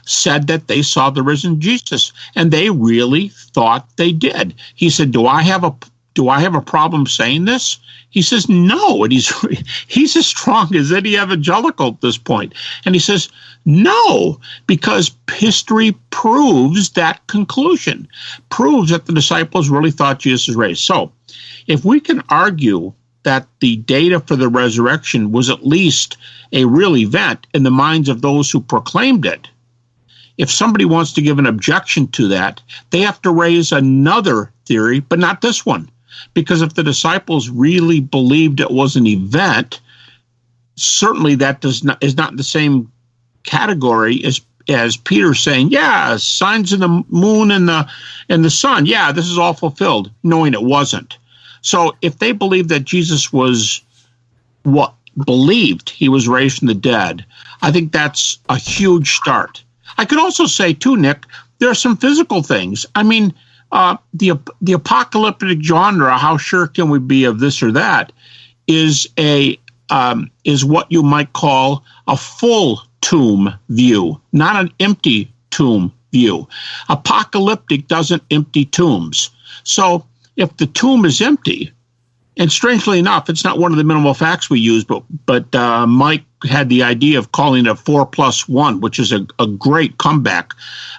said that they saw the risen Jesus, and they really thought they did. He said, do I have a problem saying this? He says, no. And he's as strong as any evangelical at this point. And he says, no, because history proves that conclusion, proves that the disciples really thought Jesus was raised. So if we can argue that the data for the resurrection was at least a real event in the minds of those who proclaimed it, if somebody wants to give an objection to that, they have to raise another theory, but not this one. Because if the disciples really believed it was an event, certainly that is not in the same category as Peter saying, yeah, signs in the moon and the sun, yeah, this is all fulfilled, knowing it wasn't. So if they believed that Jesus was believed he was raised from the dead, I think that's a huge start. I could also say, too, Nick, there are some physical things. I mean, the apocalyptic genre, how sure can we be of this or that, is what you might call a full tomb view, not an empty tomb view. Apocalyptic doesn't empty tombs. So if the tomb is empty, and strangely enough, it's not one of the minimal facts we use, but Mike had the idea of calling it 4+1, which is a great comeback,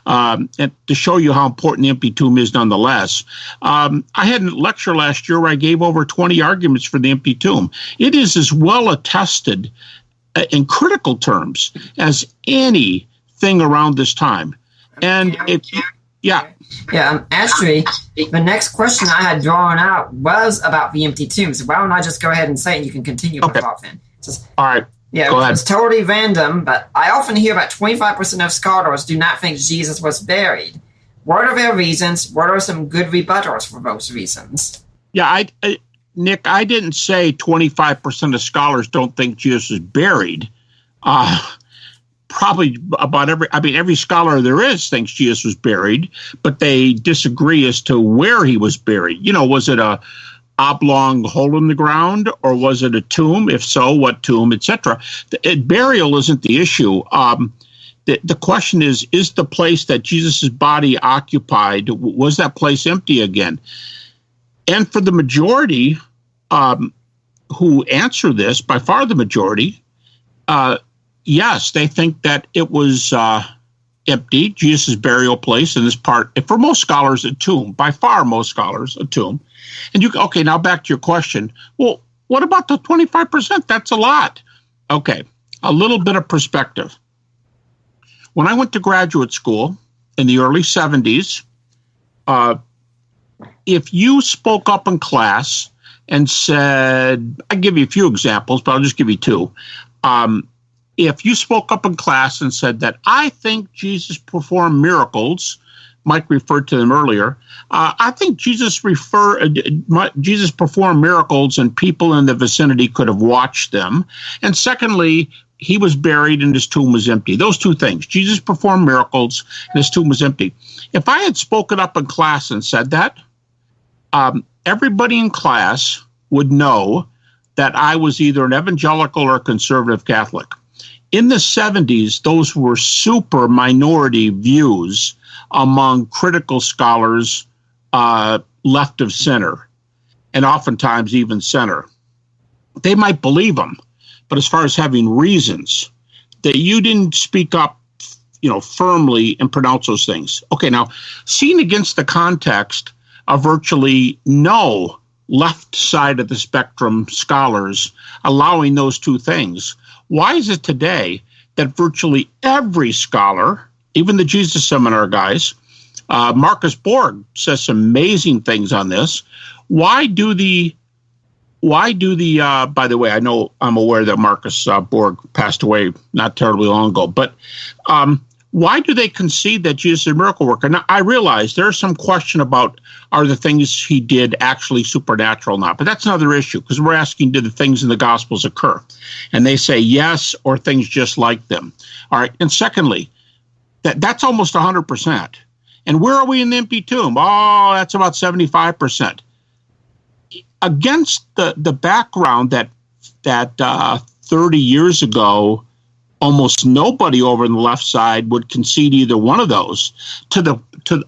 and to show you how important the empty tomb is nonetheless. I had a lecture last year where I gave over 20 arguments for the empty tomb. It is as well attested in critical terms as anything around this time. And actually, the next question I had drawn out was about the empty tombs. Why don't I just go ahead and say it and you can continue with it then? All right. Yeah, go ahead. It's totally random, but I often hear about 25% of scholars do not think Jesus was buried. What are their reasons? What are some good rebuttals for those reasons? Yeah, Nick, I didn't say 25% of scholars don't think Jesus was buried. probably about every scholar there is thinks Jesus was buried, but they disagree as to where he was buried. Was it a oblong hole in the ground, or was it a tomb? If so, what tomb, etc. Burial isn't the issue. The question is the place that Jesus' body occupied, was that place empty again? And for the majority who answer this, by far the majority, yes, they think that it was empty, Jesus' burial place in this part. For most scholars, a tomb. By far, most scholars, a tomb. And now back to your question. Well, what about the 25%? That's a lot. Okay, a little bit of perspective. When I went to graduate school in the early 70s, if you spoke up in class and said, I'll give you a few examples, but I'll just give you two. If you spoke up in class and said that I think Jesus performed miracles, Mike referred to them earlier. I think Jesus performed miracles and people in the vicinity could have watched them. And secondly, he was buried and his tomb was empty. Those two things. Jesus performed miracles and his tomb was empty. If I had spoken up in class and said that, everybody in class would know that I was either an evangelical or a conservative Catholic. In the 70s, those were super minority views among critical scholars left of center, and oftentimes even center. They might believe them, but as far as having reasons, that you didn't speak up, firmly and pronounce those things. Okay, now, seen against the context of virtually no left side of the spectrum scholars allowing those two things, why is it today that virtually every scholar, even the Jesus Seminar guys, Marcus Borg says some amazing things on this. Why do the by the way, I'm aware that Marcus Borg passed away not terribly long ago, but why do they concede that Jesus is a miracle worker? Now, I realize there's some question about are the things he did actually supernatural or not, but that's another issue because we're asking, did the things in the Gospels occur? And they say yes, or things just like them. All right, and secondly, that's almost 100%. And where are we in the empty tomb? Oh, that's about 75%. Against the background that 30 years ago, almost nobody over on the left side would concede either one of those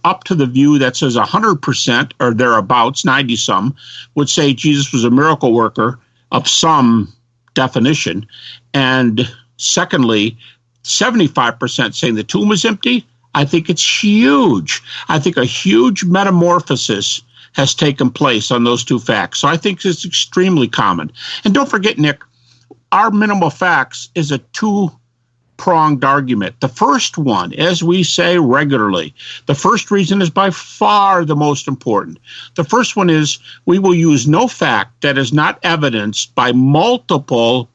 up to the view that says 100% or thereabouts, 90 some, would say Jesus was a miracle worker of some definition. And secondly, 75% saying the tomb is empty. I think it's huge. I think a huge metamorphosis has taken place on those two facts. So I think it's extremely common. And don't forget, Nick, our minimal facts is a two-pronged argument. The first one, as we say regularly, the first reason is by far the most important. The first one is we will use no fact that is not evidenced by multiple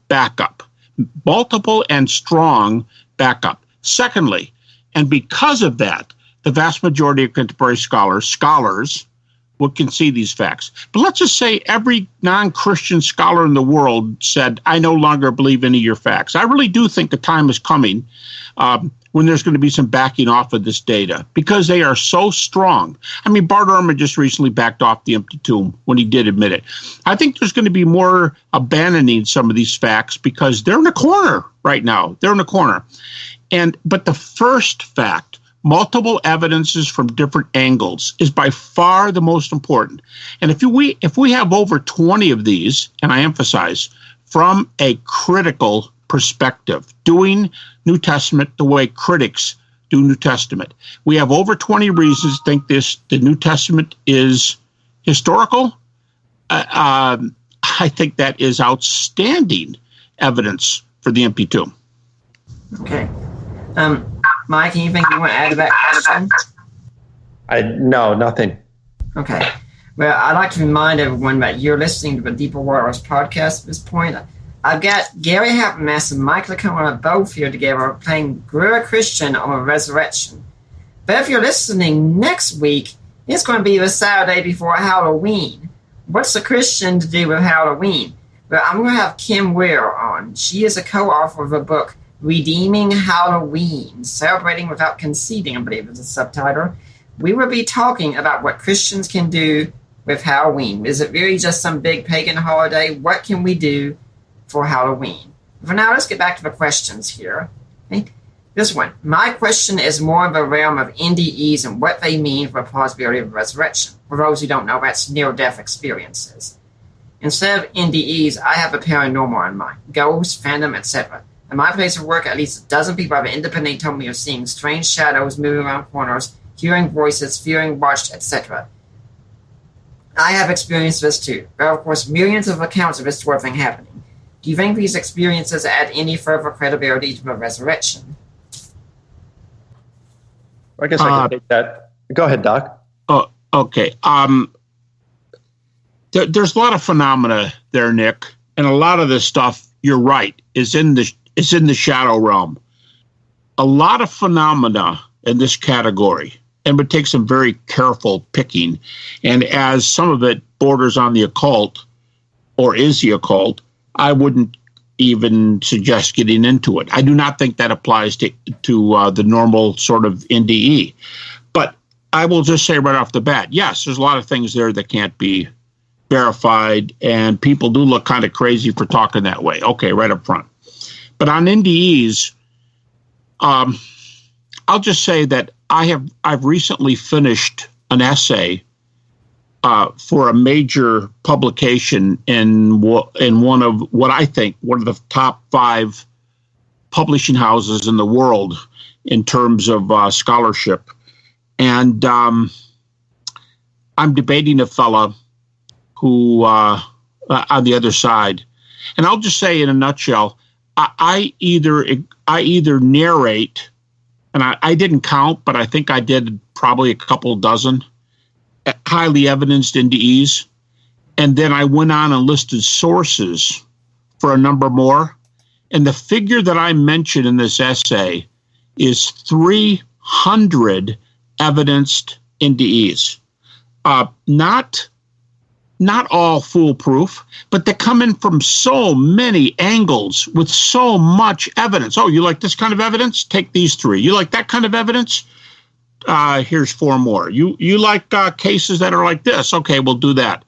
and strong backup. Secondly, and because of that, the vast majority of contemporary scholars would concede these facts. But let's just say every non-Christian scholar in the world said, I no longer believe any of your facts. I really do think the time is coming when there's going to be some backing off of this data because they are so strong. I mean, Bart Ehrman just recently backed off the empty tomb when he did admit it. I think there's going to be more abandoning some of these facts because they're in a corner right now. They're in a corner. But the first fact, multiple evidences from different angles, is by far the most important. And if we have over 20 of these, and I emphasize, from a critical perspective, doing New Testament the way critics do New Testament, we have over 20 reasons to think the New Testament is historical. I think that is outstanding evidence for the empty tomb. Okay. Mike, anything you want to add to that question? No, nothing. Okay. Well, I'd like to remind everyone that you're listening to the Deeper Waters podcast at this point. I've got Gary Habermas and Mike Licona both here together playing Guerrilla Christian on a resurrection. But if you're listening next week, it's going to be the Saturday before Halloween. What's a Christian to do with Halloween? Well, I'm going to have Kim Weir on. She is a co-author of a book, Redeeming Halloween, Celebrating Without Conceding, I believe is the subtitle. We will be talking about what Christians can do with Halloween. Is it really just some big pagan holiday? What can we do for Halloween? For now, let's get back to the questions here. Okay. This one. My question is more in the realm of NDEs and what they mean for the possibility of resurrection. For those who don't know, that's near-death experiences. Instead of NDEs, I have a paranormal in mind. Ghosts, phantom, etc. At my place of work, at least a dozen people have independently told me of seeing strange shadows moving around corners, hearing voices, feeling watched, etc. I have experienced this too. There are, of course, millions of accounts of this sort of thing happening. Do you think these experiences add any further credibility to the resurrection? I guess I can take that. Go ahead, Doc. Oh, okay. There's a lot of phenomena there, Nick, and a lot of this stuff, you're right, is in the shadow realm. A lot of phenomena in this category, and would take some very careful picking. And as some of it borders on the occult, or is the occult, I wouldn't even suggest getting into it. I do not think that applies to the normal sort of NDE. But I will just say right off the bat, yes, there's a lot of things there that can't be verified, and people do look kind of crazy for talking that way. Okay, right up front. But on NDEs, I'll just say that I've recently finished an essay for a major publication in one of what I think one of the top 5 publishing houses in the world in terms of scholarship, and I'm debating a fella who on the other side, and I'll just say in a nutshell, I either narrate, and I didn't count, but I think I did probably a couple dozen highly evidenced NDEs, and then I went on and listed sources for a number more, and the figure that I mentioned in this essay is 300 evidenced NDEs. Not all foolproof, but they come in from so many angles with so much evidence. Oh, you like this kind of evidence? Take these 3. You like that kind of evidence? Here's 4 more. You like cases that are like this? Okay, we'll do that.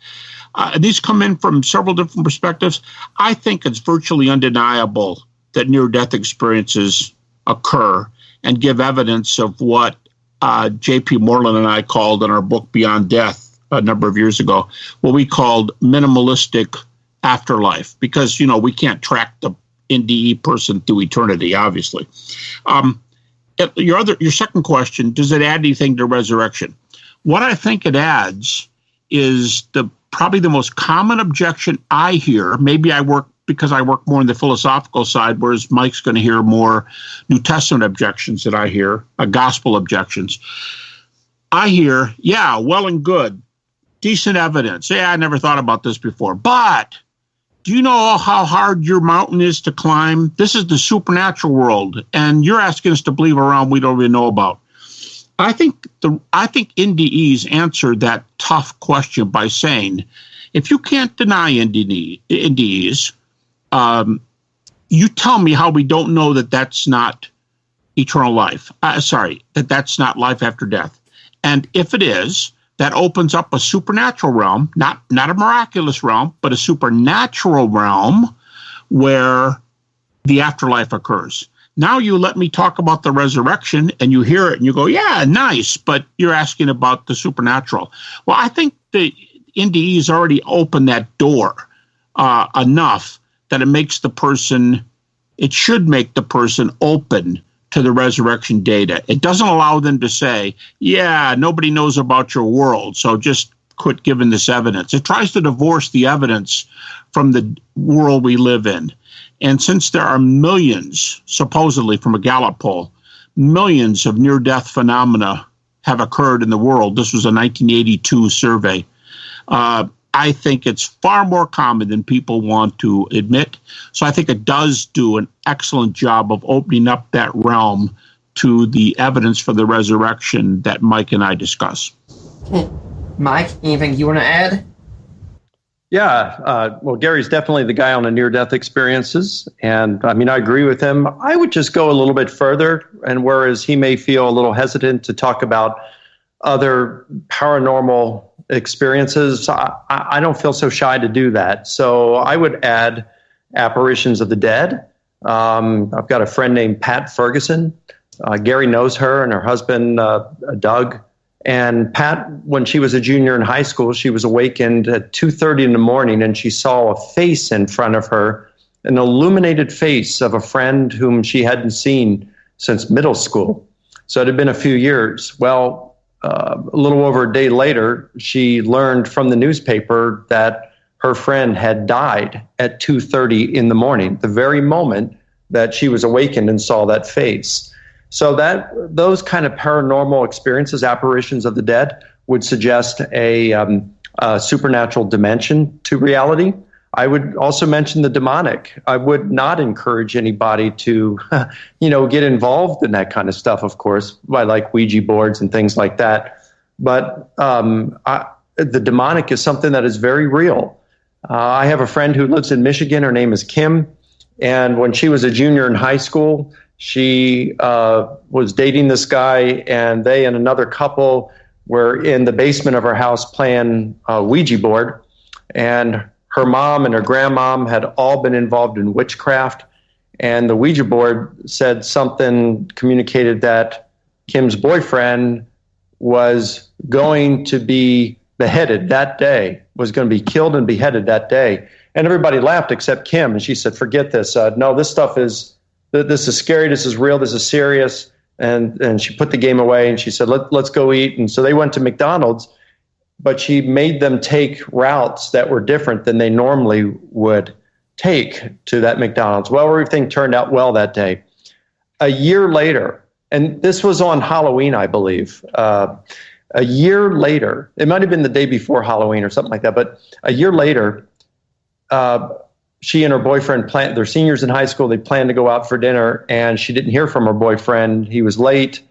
These come in from several different perspectives. I think it's virtually undeniable that near-death experiences occur and give evidence of what J.P. Moreland and I called in our book Beyond Death a number of years ago, what we called minimalistic afterlife, because, we can't track the NDE person through eternity, obviously. Your second question, does it add anything to resurrection? What I think it adds is probably the most common objection I hear. Maybe I work more on the philosophical side, whereas Mike's going to hear more New Testament objections that I hear, gospel objections. I hear, yeah, well and good. Decent evidence. Yeah, I never thought about this before. But do you know how hard your mountain is to climb? This is the supernatural world, and you're asking us to believe around we don't even know about. I think NDEs answer that tough question by saying, if you can't deny NDEs, you tell me how we don't know that that's not eternal life. That's not life after death. And if it is, that opens up a supernatural realm, not a miraculous realm, but a supernatural realm where the afterlife occurs. Now you let me talk about the resurrection, and you hear it, and you go, yeah, nice, but you're asking about the supernatural. Well, I think the NDEs already opened that door enough that it should make the person open to the resurrection data. It doesn't allow them to say, yeah, nobody knows about your world, so just quit giving this evidence. It tries to divorce the evidence from the world we live in. And since there are millions, supposedly from a Gallup poll, millions of near-death phenomena have occurred in the world, this was a 1982 survey, I think it's far more common than people want to admit. So I think it does do an excellent job of opening up that realm to the evidence for the resurrection that Mike and I discuss. Mike, anything you want to add? Well, Gary's definitely the guy on the near-death experiences. And I mean, I agree with him. I would just go a little bit further. And whereas he may feel a little hesitant to talk about other paranormal experiences, I don't feel so shy to do that. So I would add apparitions of the dead. I've got a friend named Pat Ferguson. Gary knows her and her husband, Doug. And Pat, when she was a junior in high school, she was awakened at 2:30 in the morning, and she saw a face in front of her, an illuminated face of a friend whom she hadn't seen since middle school. So it had been a few years. Well, a little over a day later, she learned from the newspaper that her friend had died at 2:30 in the morning, the very moment that she was awakened and saw that face. So those kind of paranormal experiences, apparitions of the dead, would suggest a supernatural dimension to reality. I would also mention the demonic. I would not encourage anybody to, get involved in that kind of stuff, of course, by like Ouija boards and things like that. But the demonic is something that is very real. I have a friend who lives in Michigan. Her name is Kim. And when she was a junior in high school, she was dating this guy, and they and another couple were in the basement of her house playing a Ouija board. And her mom and her grandmom had all been involved in witchcraft. And the Ouija board said something, communicated that Kim's boyfriend was going to be beheaded that day, was going to be killed and beheaded that day. And everybody laughed except Kim. And she said, forget this. No, this is scary. This is real. This is serious. And she put the game away and she said, let's go eat. And so they went to McDonald's, but she made them take routes that were different than they normally would take to that McDonald's. Well, everything turned out well that day. A year later, and this was on Halloween, I believe, a year later, it might have been the day before Halloween or something like that, but a year later, she and her boyfriend they're seniors in high school. They planned to go out for dinner, and she didn't hear from her boyfriend. He was late,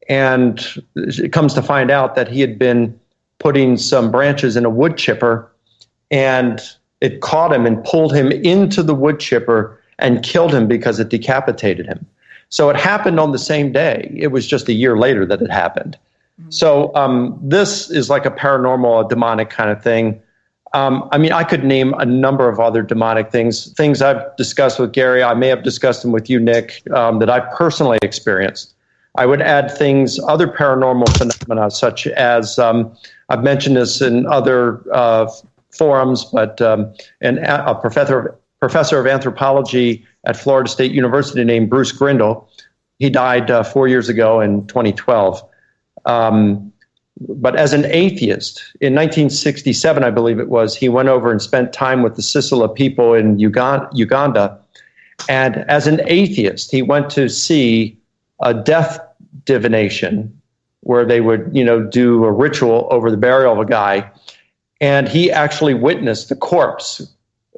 and it comes to find out that he had been putting some branches in a wood chipper, and it caught him and pulled him into the wood chipper and killed him because it decapitated him. So it happened on the same day. It was just a year later that it happened. So this is like a paranormal, a demonic kind of thing. I could name a number of other demonic things I've discussed with Gary. I may have discussed them with you, Nick, that I personally experienced. I would add other paranormal phenomena, such as, I've mentioned this in other forums, but a professor of anthropology at Florida State University named Bruce Grindle, he died 4 years ago in 2012. But as an atheist, in 1967, I believe it was, he went over and spent time with the Sisala people in Uganda. And as an atheist, he went to see a death divination where they would, do a ritual over the burial of a guy. And he actually witnessed the corpse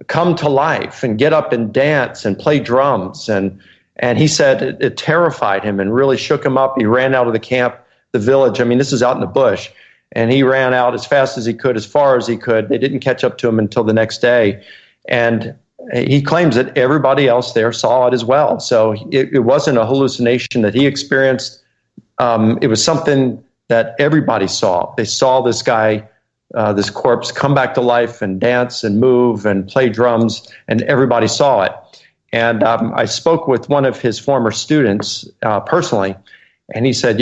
come to life and get up and dance and play drums. And he said it terrified him and really shook him up. He ran out of the camp, the village. This is out in the bush. And he ran out as fast as he could, as far as he could. They didn't catch up to him until the next day. And he claims that everybody else there saw it as well. So it wasn't a hallucination that he experienced. It was something that everybody saw. They saw this guy, this corpse, come back to life and dance and move and play drums, and everybody saw it. And I spoke with one of his former students personally, and he said,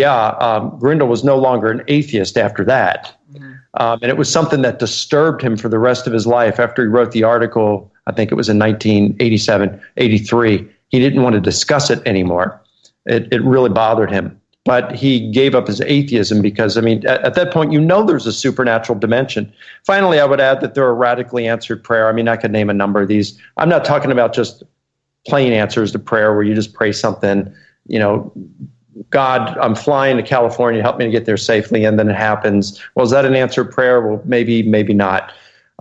Grindle was no longer an atheist after that. Mm-hmm. And it was something that disturbed him for the rest of his life. After he wrote the article, I think it was in 1987, 83, he didn't want to discuss it anymore. It really bothered him. But he gave up his atheism because, at that point, there's a supernatural dimension. Finally, I would add that there are radically answered prayer. I could name a number of these. I'm not talking about just plain answers to prayer where you just pray something, God, I'm flying to California, help me to get there safely, and then it happens. Well, is that an answered prayer? Well, maybe not.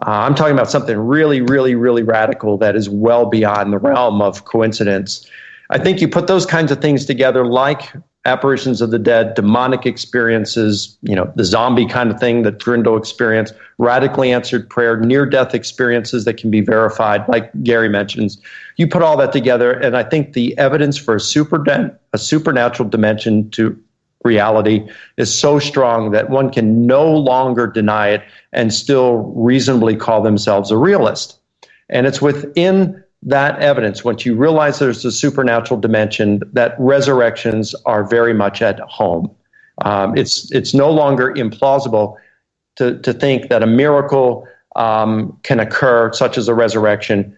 I'm talking about something really, really, really radical that is well beyond the realm of coincidence. I think you put those kinds of things together, like apparitions of the dead, demonic experiences, the zombie kind of thing that Grindel experienced, radically answered prayer, near-death experiences that can be verified, like Gary mentions. You put all that together, and I think the evidence for a supernatural dimension to reality is so strong that one can no longer deny it and still reasonably call themselves a realist. And it's within that evidence, once you realize there's a supernatural dimension, that resurrections are very much at home. It's no longer implausible to think that a miracle can occur, such as a resurrection,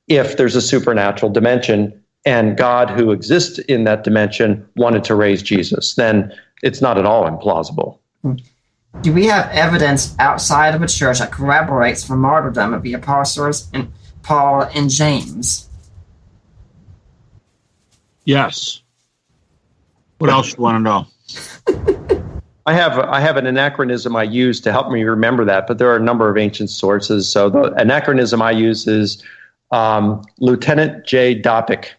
if there's a supernatural dimension and God, who exists in that dimension, wanted to raise Jesus. Then it's not at all implausible. Do we have evidence outside of a church that corroborates the martyrdom of the apostles and Paul and James? Yes. What else do you want to know? I have an anachronism I use to help me remember that, but there are a number of ancient sources. So the anachronism I use is Lieutenant J. Dopic.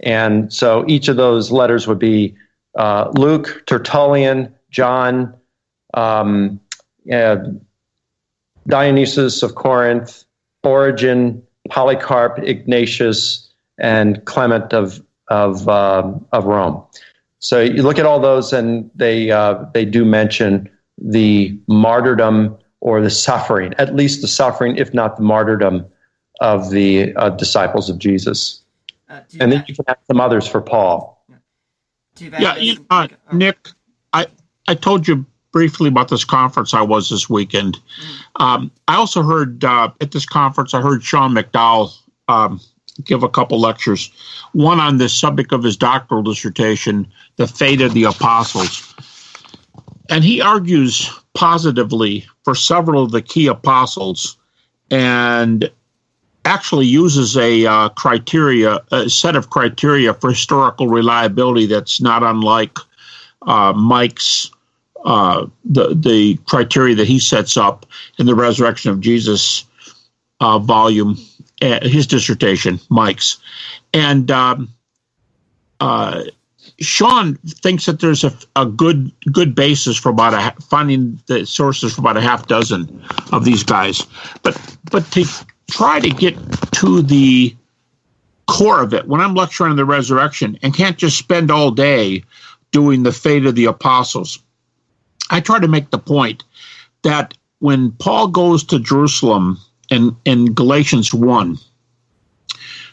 And so each of those letters would be Luke, Tertullian, John, Dionysius of Corinth, Origen, Polycarp, Ignatius, and Clement of Rome. So you look at all those, and they do mention the martyrdom or the suffering, at least the suffering, if not the martyrdom, of the disciples of Jesus. And then you can add some others for Paul. Nick, I told you briefly about this conference I was this weekend. I also heard at this conference, I heard Sean McDowell give a couple lectures, one on the subject of his doctoral dissertation, The Fate of the Apostles. And he argues positively for several of the key apostles and actually uses a set of criteria for historical reliability that's not unlike Mike's the criteria that he sets up in the Resurrection of Jesus volume, his dissertation, Mike's. And Sean thinks that there's a good basis for finding the sources for about a half dozen of these guys, but to try to get to the core of it, when I'm lecturing on the resurrection and can't just spend all day doing the fate of the apostles, I try to make the point that when Paul goes to Jerusalem in Galatians 1,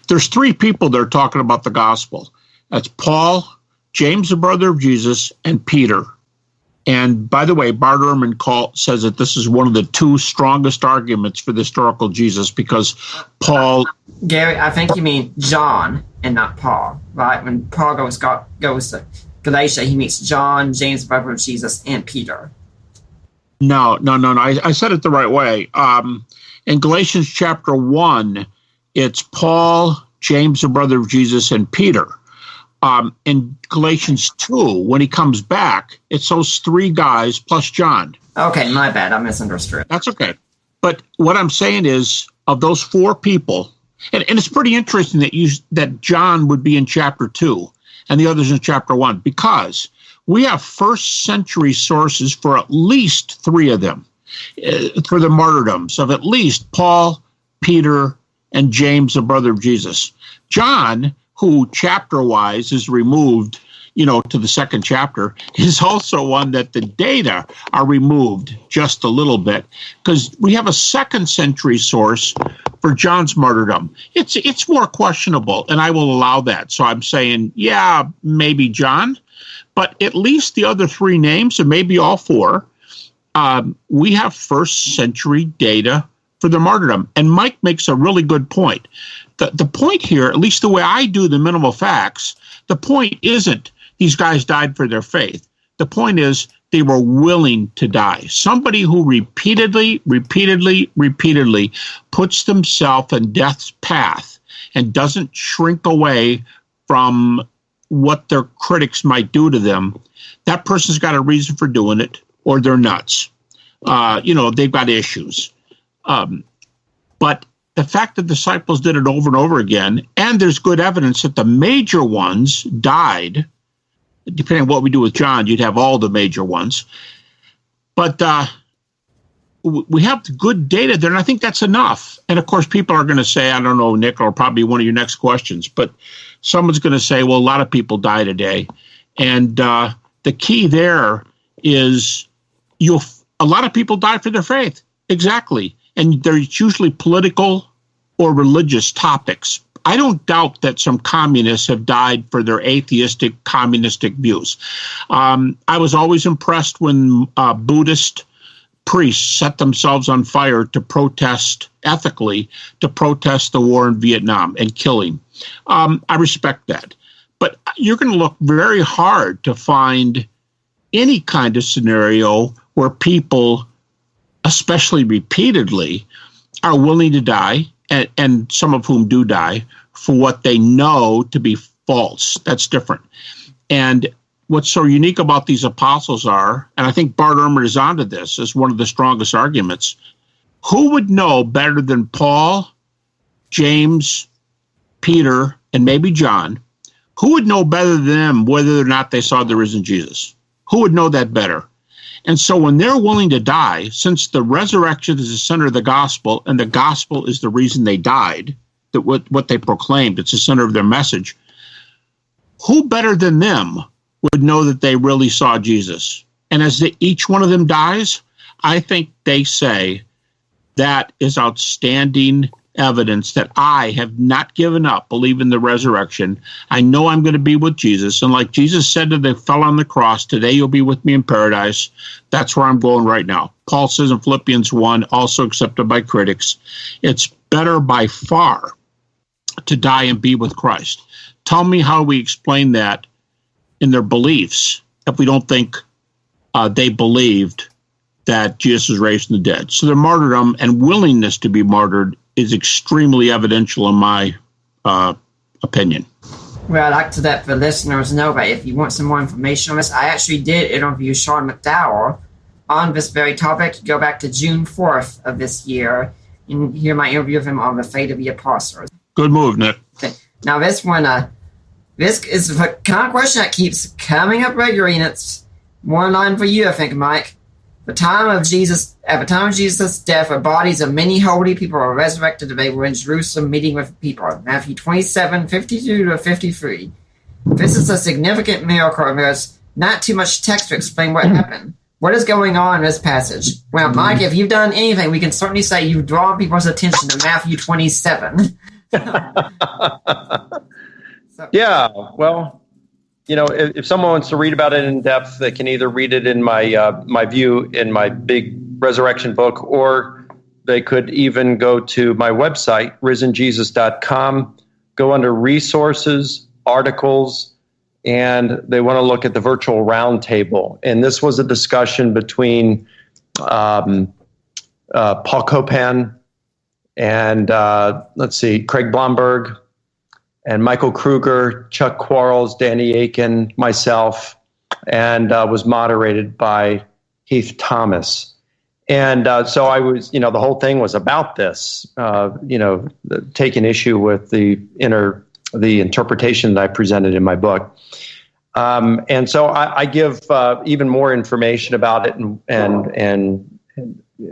there's three people that are talking about the gospel. That's Paul, James, the brother of Jesus, and Peter. And by the way, Bart Ehrman says that this is one of the two strongest arguments for the historical Jesus, because Paul... Gary, I think you mean John and not Paul, right? When Paul goes to Galatia, he meets John, James, the brother of Jesus, and Peter. No. I said it the right way. In Galatians chapter 1, it's Paul, James, the brother of Jesus, and Peter. In Galatians 2, when he comes back, it's those three guys plus John. Okay, my bad. I misunderstood. That's okay. But what I'm saying is, of those four people, and it's pretty interesting that John would be in chapter 2 and the others in chapter 1, because we have first century sources for at least three of them, for the martyrdoms of at least Paul, Peter, and James, the brother of Jesus. John, who chapter-wise is removed, to the second chapter, is also one that the data are removed just a little bit, because we have a second century source for John's martyrdom. It's more questionable, and I will allow that. So I'm saying, yeah, maybe John, but at least the other three names, and maybe all four, we have first century data for the martyrdom. And Mike makes a really good point. The point here, at least the way I do the minimal facts, the point isn't these guys died for their faith. The point is they were willing to die. Somebody who repeatedly puts themselves in death's path and doesn't shrink away from what their critics might do to them, that person's got a reason for doing it, or they're nuts. They've got issues. But the fact that disciples did it over and over again, and there's good evidence that the major ones died, depending on what we do with John, you'd have all the major ones. But we have good data there, and I think that's enough. And of course, people are going to say, I don't know, Nick, or probably one of your next questions, but someone's going to say, well, a lot of people die today. And the key there is a lot of people die for their faith. Exactly. And there's usually political or religious topics. I don't doubt that some communists have died for their atheistic, communistic views. I was always impressed when Buddhist priests set themselves on fire to protest ethically, to protest the war in Vietnam and killing. I respect that. But you're going to look very hard to find any kind of scenario where people, especially repeatedly, are willing to die, and some of whom do die, for what they know to be false. That's different. And what's so unique about these apostles are, and I think Bart Ehrman is onto this as one of the strongest arguments, who would know better than Paul, James, Peter, and maybe John, who would know better than them whether or not they saw the risen Jesus? Who would know that better? And so when they're willing to die, since the resurrection is the center of the gospel, and the gospel is the reason they died, that what they proclaimed, it's the center of their message, who better than them would know that they really saw Jesus? And as each one of them dies, I think they say that is outstanding evidence that I have not given up believing the resurrection. I know I'm going to be with Jesus. And like Jesus said to the fellow on the cross, today you'll be with me in paradise. That's where I'm going right now. Paul says in Philippians 1, also accepted by critics, it's better by far to die and be with Christ. Tell me how we explain that in their beliefs if we don't think they believed that Jesus was raised from the dead. So their martyrdom and willingness to be martyred is extremely evidential in my opinion. Well, I'd like to let the listeners know that if you want some more information on this, I actually did interview Sean McDowell on this very topic. Go back to June 4th of this year and hear my interview of him on the fate of the apostles. Good move, Nick. Okay. Now this one, this is the kind of question that keeps coming up regularly, and it's one line for you, I think, Mike. At the time of Jesus' death, the bodies of many holy people were resurrected. They were in Jerusalem meeting with people. Matthew 27:52 to 53. This is a significant miracle, and there's not too much text to explain what happened. What is going on in this passage? Well, Mike, if you've done anything, we can certainly say you've drawn people's attention to Matthew 27. Yeah, well, you know, if someone wants to read about it in depth, they can either read it in my view in my big resurrection book, or they could even go to my website, risenjesus.com, go under resources, articles, and they want to look at the virtual roundtable. And this was a discussion between Paul Copan and Craig Blomberg, and Michael Kruger, Chuck Quarles, Danny Aiken, myself, and was moderated by Heath Thomas. And so I was, the whole thing was about this, taking issue with the interpretation that I presented in my book. And so I give even more information about it and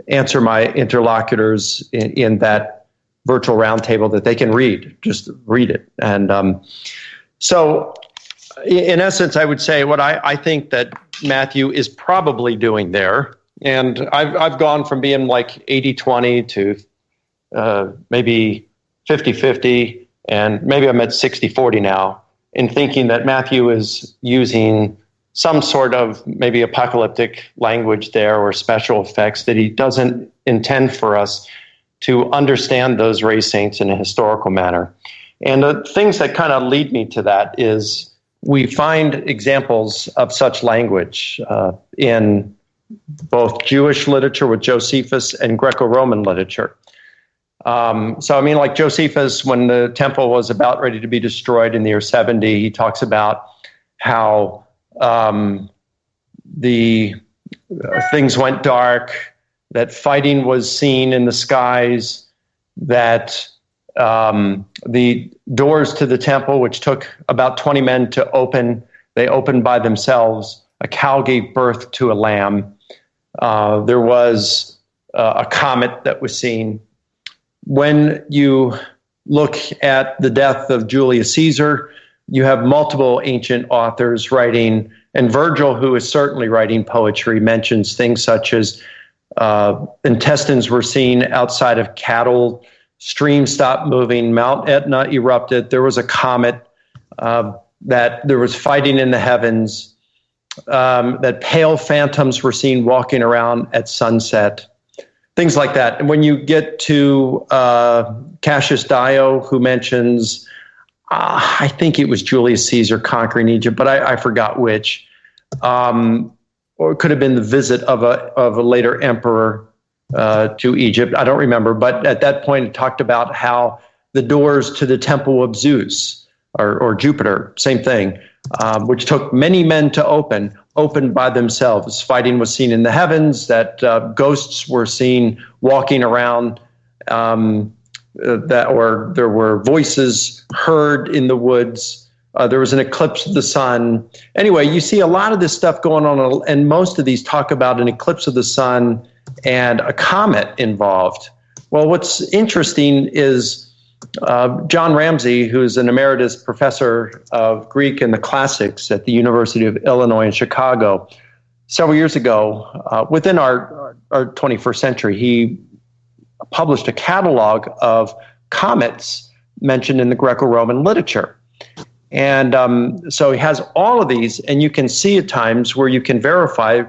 answer my interlocutors in that virtual roundtable that they can read. Just read it. And so in essence, I would say what I think that Matthew is probably doing there, and I've gone from being like 80-20 to maybe 50-50, and maybe I'm at 60-40 now, in thinking that Matthew is using some sort of maybe apocalyptic language there or special effects that he doesn't intend for us to understand those raised saints in a historical manner. And the things that kind of lead me to that is we find examples of such language in both Jewish literature with Josephus and Greco-Roman literature. So, I mean, like Josephus, when the temple was about ready to be destroyed in the year 70, he talks about how the things went dark, that fighting was seen in the skies, that the doors to the temple, which took about 20 men to open, They opened by themselves. A cow gave birth to a lamb. There was a comet that was seen. When you look at the death of Julius Caesar, you have multiple ancient authors writing, and Virgil, who is certainly writing poetry, mentions things such as intestines were seen outside of cattle, streams stopped moving, Mount Etna erupted, there was a comet, that there was fighting in the heavens, that pale phantoms were seen walking around at sunset, things like that. And when you get to Cassius Dio, who mentions, I think it was Julius Caesar conquering Egypt, but I forgot which, or it could have been the visit of a later emperor to Egypt. I don't remember, but at that point it talked about how the doors to the temple of Zeus or Jupiter, same thing, which took many men to opened by themselves. Fighting was seen in the heavens, that ghosts were seen walking around, or there were voices heard in the woods. There was an eclipse of the sun. Anyway, you see a lot of this stuff going on, and most of these talk about an eclipse of the sun and a comet involved. Well, what's interesting is John Ramsey, who's an emeritus professor of Greek and the classics at the University of Illinois in Chicago, several years ago, within our 21st century, he published a catalog of comets mentioned in the Greco-Roman literature. And so he has all of these, and you can see at times where you can verify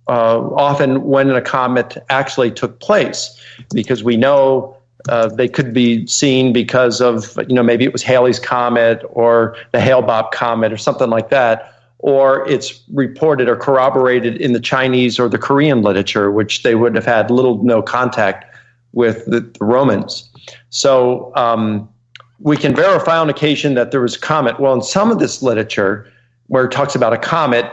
often when a comet actually took place, because we know they could be seen because of, maybe it was Halley's Comet or the Hale-Bopp Comet or something like that, or it's reported or corroborated in the Chinese or the Korean literature, which they would have had little to no contact with the Romans. So we can verify on occasion that there was a comet. Well, in some of this literature where it talks about a comet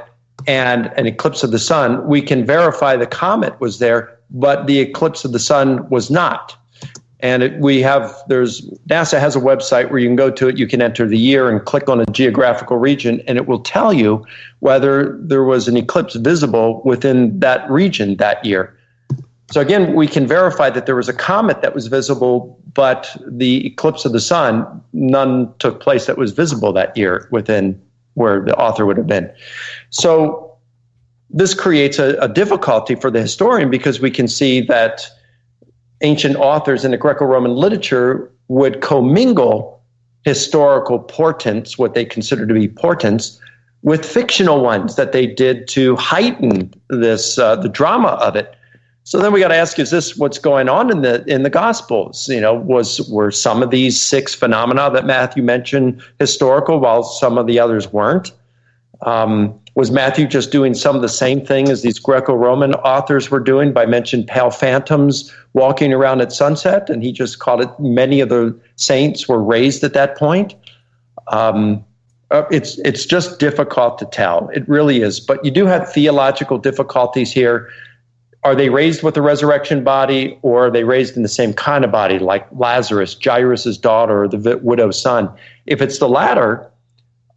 and an eclipse of the sun, we can verify the comet was there, but the eclipse of the sun was not. And NASA has a website where you can go to it, you can enter the year and click on a geographical region, and it will tell you whether there was an eclipse visible within that region that year. So again, we can verify that there was a comet that was visible, but the eclipse of the sun, none took place that was visible that year within where the author would have been. So this creates a difficulty for the historian, because we can see that ancient authors in the Greco-Roman literature would commingle historical portents, what they consider to be portents, with fictional ones that they did to heighten this the drama of it. So then we got to ask: is this what's going on in the Gospels? Were some of these 6 phenomena that Matthew mentioned historical, while some of the others weren't? Was Matthew just doing some of the same thing as these Greco-Roman authors were doing by mentioning pale phantoms walking around at sunset, and he just called it many of the saints were raised at that point? It's just difficult to tell. It really is. But you do have theological difficulties here. Are they raised with a resurrection body, or are they raised in the same kind of body, like Lazarus, Jairus' daughter, or the widow's son? If it's the latter,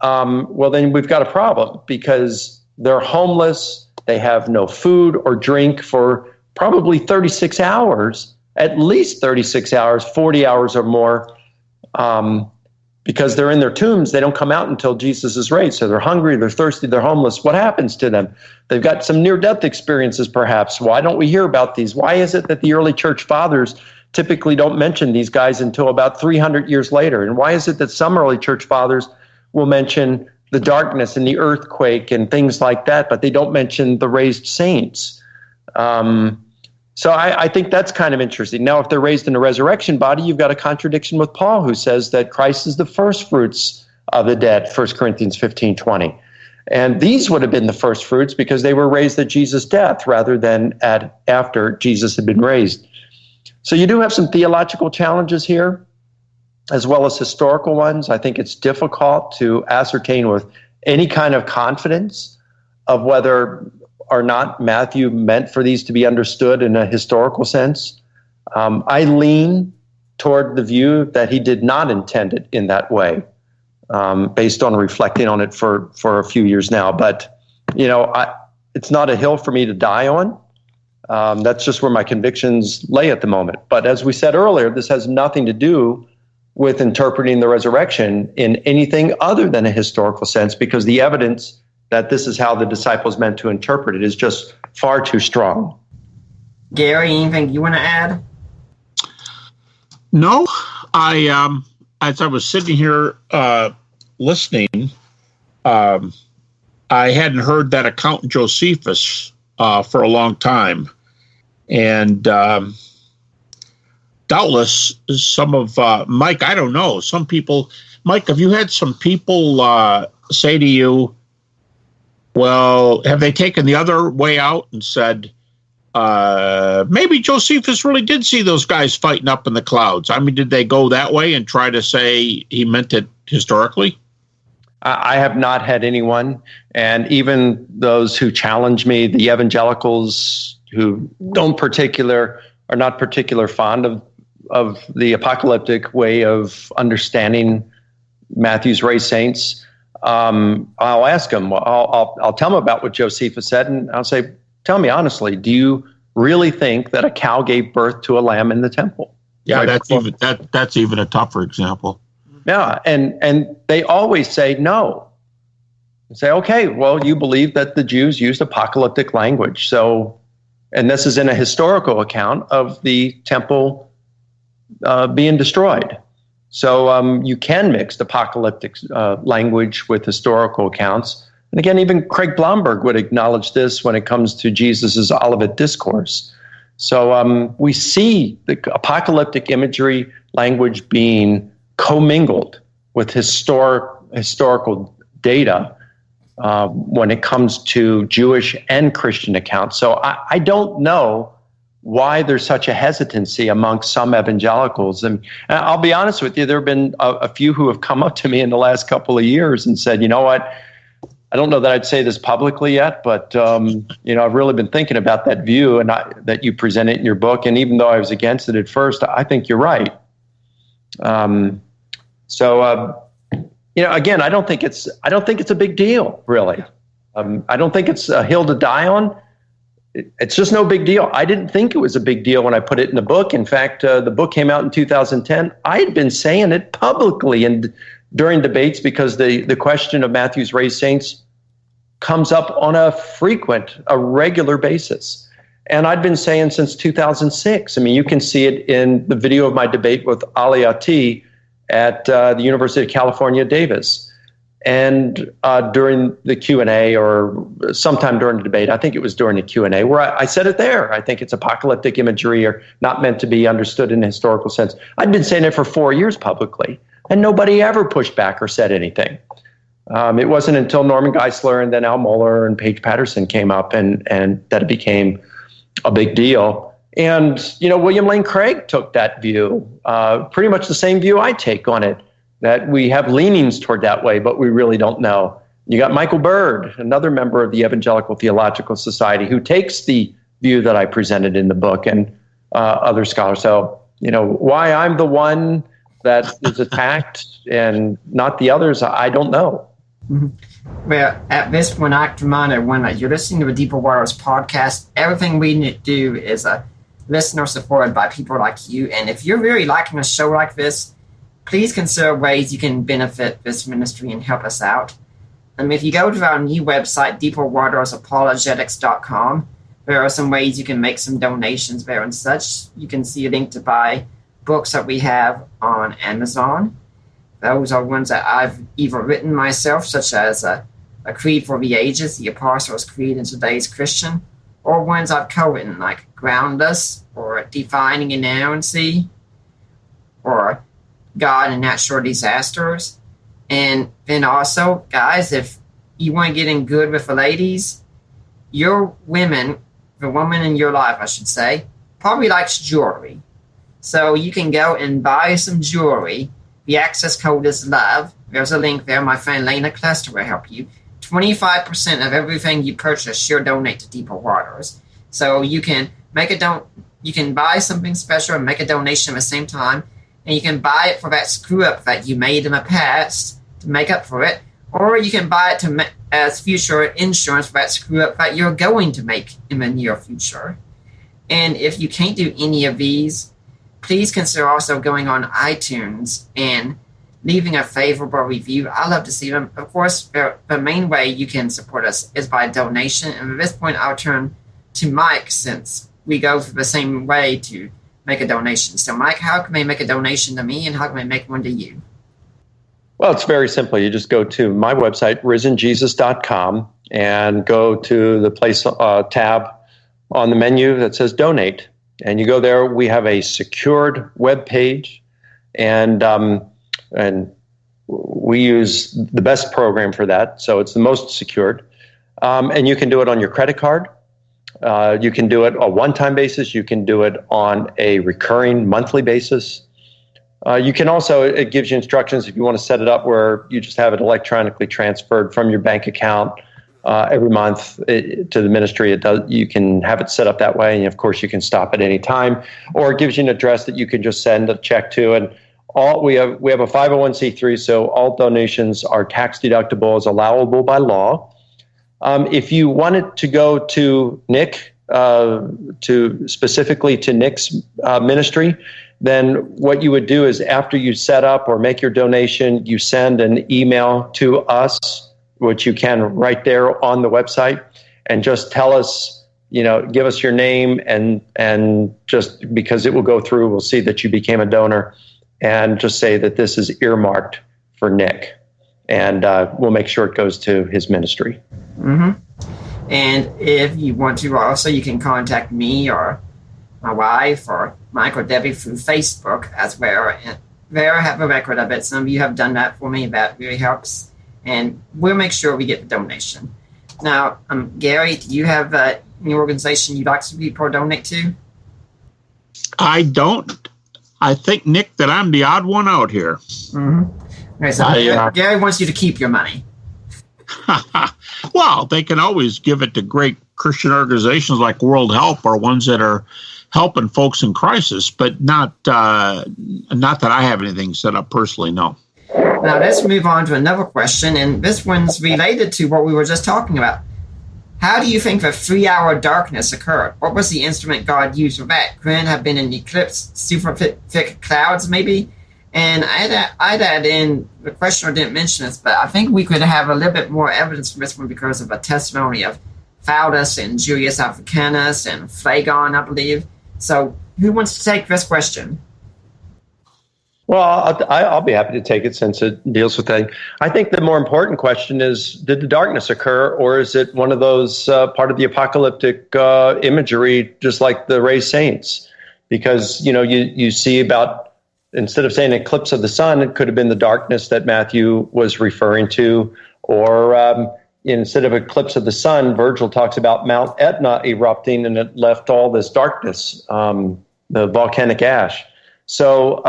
well, then we've got a problem, because they're homeless. They have no food or drink for probably 36 hours, at least 36 hours, 40 hours or more, because they're in their tombs. They don't come out until Jesus is raised. So they're hungry, they're thirsty, they're homeless. What happens to them? They've got some near-death experiences, perhaps. Why don't we hear about these? Why is it that the early church fathers typically don't mention these guys until about 300 years later? And why is it that some early church fathers will mention the darkness and the earthquake and things like that, but they don't mention the raised saints? So I think that's kind of interesting. Now, if they're raised in a resurrection body, you've got a contradiction with Paul, who says that Christ is the first fruits of the dead, 1 Corinthians 15:20. And these would have been the first fruits because they were raised at Jesus' death rather than after Jesus had been raised. So you do have some theological challenges here, as well as historical ones. I think it's difficult to ascertain with any kind of confidence of whether or not Matthew meant for these to be understood in a historical sense. I lean toward the view that he did not intend it in that way. based on reflecting on it for a few years now. But, it's not a hill for me to die on. That's just where my convictions lay at the moment. But as we said earlier, this has nothing to do with interpreting the resurrection in anything other than a historical sense, because the evidence that this is how the disciples meant to interpret it is just far too strong. Gary, anything you want to add? No, as I was sitting here listening, I hadn't heard that account in Josephus for a long time. And doubtless some of, Mike, I don't know, some people, Mike, have you had some people say to you, well, have they taken the other way out and said, maybe Josephus really did see those guys fighting up in the clouds? I mean, did they go that way and try to say he meant it historically? I have not had anyone, and even those who challenge me, the evangelicals who are not particular fond of the apocalyptic way of understanding Matthew's raised saints, I'll ask them. I'll tell them about what Josephus said, and I'll say, tell me honestly, do you really think that a cow gave birth to a lamb in the temple? Yeah, that's even a tougher example. Yeah, and they always say no. And say, okay, well, you believe that the Jews used apocalyptic language. So, and this is in a historical account of the temple being destroyed. So you can mix apocalyptic language with historical accounts. And again, even Craig Blomberg would acknowledge this when it comes to Jesus's Olivet Discourse. So we see the apocalyptic imagery language being commingled with historical data when it comes to Jewish and Christian accounts. So I don't know why there's such a hesitancy among some evangelicals. And I'll be honest with you, there have been a few who have come up to me in the last couple of years and said, you know what, I don't know that I'd say this publicly yet, but I've really been thinking about that view and that you presented in your book. And even though I was against it at first, I think you're right. Again, I don't think it's a big deal, really. I don't think it's a hill to die on. It's just no big deal. I didn't think it was a big deal when I put it in the book. In fact, the book came out in 2010. I had been saying it publicly and during debates because the question of Matthew's raised saints comes up on a regular basis. And I'd been saying since 2006. I mean, you can see it in the video of my debate with Ali Ati at the University of California, Davis. And during the Q&A or sometime during the debate, I think it was during the Q&A, where I said it there. I think it's apocalyptic imagery or not meant to be understood in a historical sense. I'd been saying it for 4 years publicly, and nobody ever pushed back or said anything. It wasn't until Norman Geisler and then Al Mohler and Paige Patterson came up and that it became a big deal. And, William Lane Craig took that view, pretty much the same view I take on it, that we have leanings toward that way, but we really don't know. You got Michael Bird, another member of the Evangelical Theological Society, who takes the view that I presented in the book, and other scholars. So, why I'm the one that is attacked and not the others, I don't know. Mm-hmm. Well, at this point, I remind everyone that you're listening to the Deeper Waters podcast. Everything we do is listener supported by people like you. And if you're really liking a show like this, please consider ways you can benefit this ministry and help us out. If you go to our new website, deeperwatersapologetics.com, there are some ways you can make some donations there and such. You can see a link to buy books that we have on Amazon. Those are ones that I've either written myself, such as A Creed for the Ages, The Apostles' Creed in Today's Christian, or ones I've co-written, like Ground Us, or Defining Inerrancy, or God and Natural Disasters. And then also, guys, if you want to get in good with the ladies, the woman in your life, I should say, probably likes jewelry. So you can go and buy some jewelry. The access code is LOVE. There's a link there. My friend Lena Cluster will help you. 25% of everything you purchase, she'll donate to Deeper Waters. So you can you can buy something special and make a donation at the same time. And you can buy it for that screw up that you made in the past to make up for it, or you can buy it as future insurance for that screw up that you're going to make in the near future. And if you can't do any of these, please consider also going on iTunes and leaving a favorable review. I love to see them. Of course, the main way you can support us is by donation. And at this point, I'll turn to Mike, since we go through the same way to make a donation. So, Mike, how can they make a donation to me, and how can they make one to you? Well, it's very simple. You just go to my website, risenjesus.com, and go to the place tab on the menu that says donate. And you go there. We have a secured web page, and we use the best program for that. So it's the most secured. And you can do it on your credit card. You can do it on a one-time basis. You can do it on a recurring monthly basis. You can also, it gives you instructions if you want to set it up where you just have it electronically transferred from your bank account every month to the ministry. You can have it set up that way, and of course you can stop at any time. Or it gives you an address that you can just send a check to. And we have a 501c3, so all donations are tax deductible, as allowable by law. If you wanted to go to Nick, specifically to Nick's ministry, then what you would do is after you set up or make your donation, you send an email to us, which you can right there on the website, and just tell us, give us your name, and just because it will go through, we'll see that you became a donor, and just say that this is earmarked for Nick, and we'll make sure it goes to his ministry. Mm-hmm. And if you want to also, you can contact me or my wife or Mike or Debbie through Facebook as well. And there I have a record of it. Some of you have done that for me. That really helps. And we'll make sure we get the donation. Now, Gary, do you have any organization you'd like to see people donate to? I don't. I think, Nick, that I'm the odd one out here. Mm-hmm. Okay, so Gary wants you to keep your money. Well, they can always give it to great Christian organizations like World Help, or ones that are helping folks in crisis, but not that I have anything set up personally, no. Now, let's move on to another question, and this one's related to what we were just talking about. How do you think the 3-hour darkness occurred? What was the instrument God used for that? Could it have been an eclipse, super thick clouds, maybe? And I'd add in, the questioner didn't mention this, but I think we could have a little bit more evidence from this one because of a testimony of Thallus and Julius Africanus and Phlegon, I believe. So who wants to take this question? Well, I'll be happy to take it since it deals with that. I think the more important question is, did the darkness occur, or is it one of those part of the apocalyptic imagery, just like the raised saints? Because, you see about, instead of saying eclipse of the sun, it could have been the darkness that Matthew was referring to. Or instead of eclipse of the sun, Virgil talks about Mount Etna erupting, and it left all this darkness, the volcanic ash. So,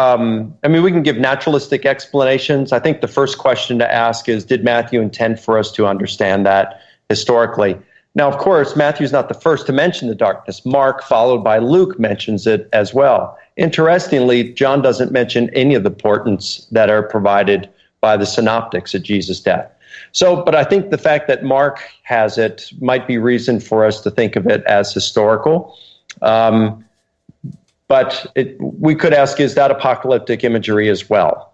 we can give naturalistic explanations. I think the first question to ask is, did Matthew intend for us to understand that historically? Now, of course, Matthew's not the first to mention the darkness. Mark, followed by Luke, mentions it as well. Interestingly, John doesn't mention any of the portents that are provided by the synoptics at Jesus' death. So, but I think the fact that Mark has it might be reason for us to think of it as historical. But we could ask, is that apocalyptic imagery as well?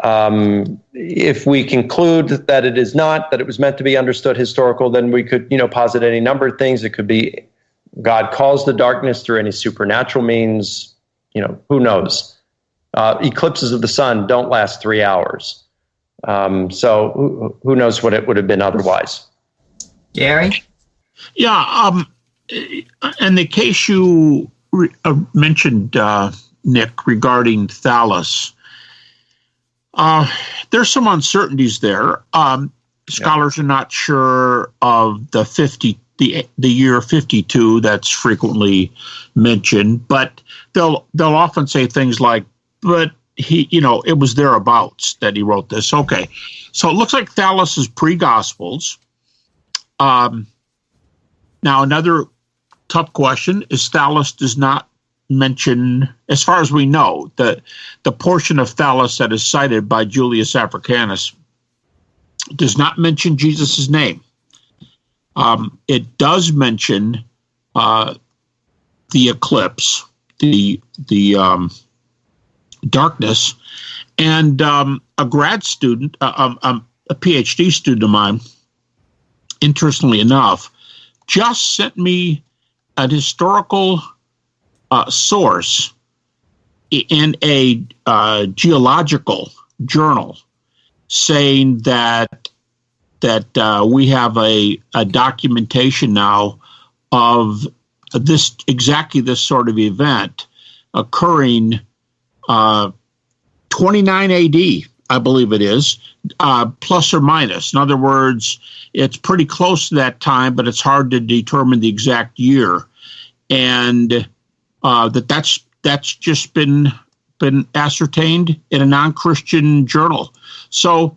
If we conclude that it is not, that it was meant to be understood historical, then we could, posit any number of things. It could be God caused the darkness through any supernatural means. Who knows? Eclipses of the sun don't last 3 hours. So who knows what it would have been otherwise? Gary? Yeah. In the case you mentioned, Nick, regarding Thallus, there's some uncertainties there. Scholars are not sure of the year 52 that's frequently mentioned, but they'll often say things like, but he, it was thereabouts that he wrote this. Okay. So it looks like Thallus is pre-Gospels. Now, another tough question is Thallus does not mention, as far as we know, the portion of Thallus that is cited by Julius Africanus does not mention Jesus' name. It does mention the eclipse, the darkness, and a grad student, a PhD student of mine, interestingly enough, just sent me an historical source in a geological journal saying that we have a documentation now of exactly this sort of event occurring 29 AD, I believe it is, plus or minus. In other words, it's pretty close to that time, but it's hard to determine the exact year. And that's just been ascertained in a non-Christian journal. So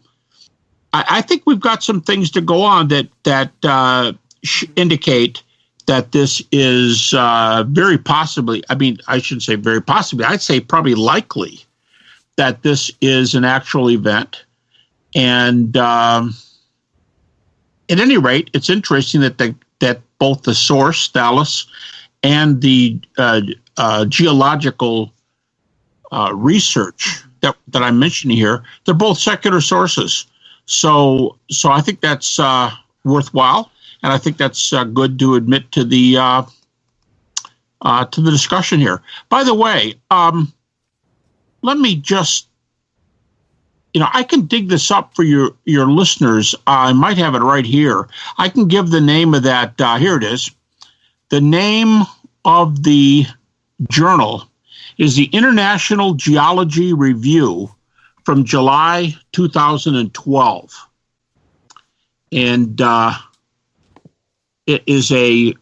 I think we've got some things to go on that indicate that this is very possibly, I shouldn't say very possibly, I'd say probably likely that this is an actual event. And at any rate, it's interesting that both the source, Thales, and the geological research that I'm mentioning here, they're both secular sources. So I think that's worthwhile, and I think that's good to admit to the discussion here. By the way, let me just, I can dig this up for your listeners. I might have it right here. I can give the name of that. Here it is. The name of the journal is the International Geology Review from July 2012. And it is a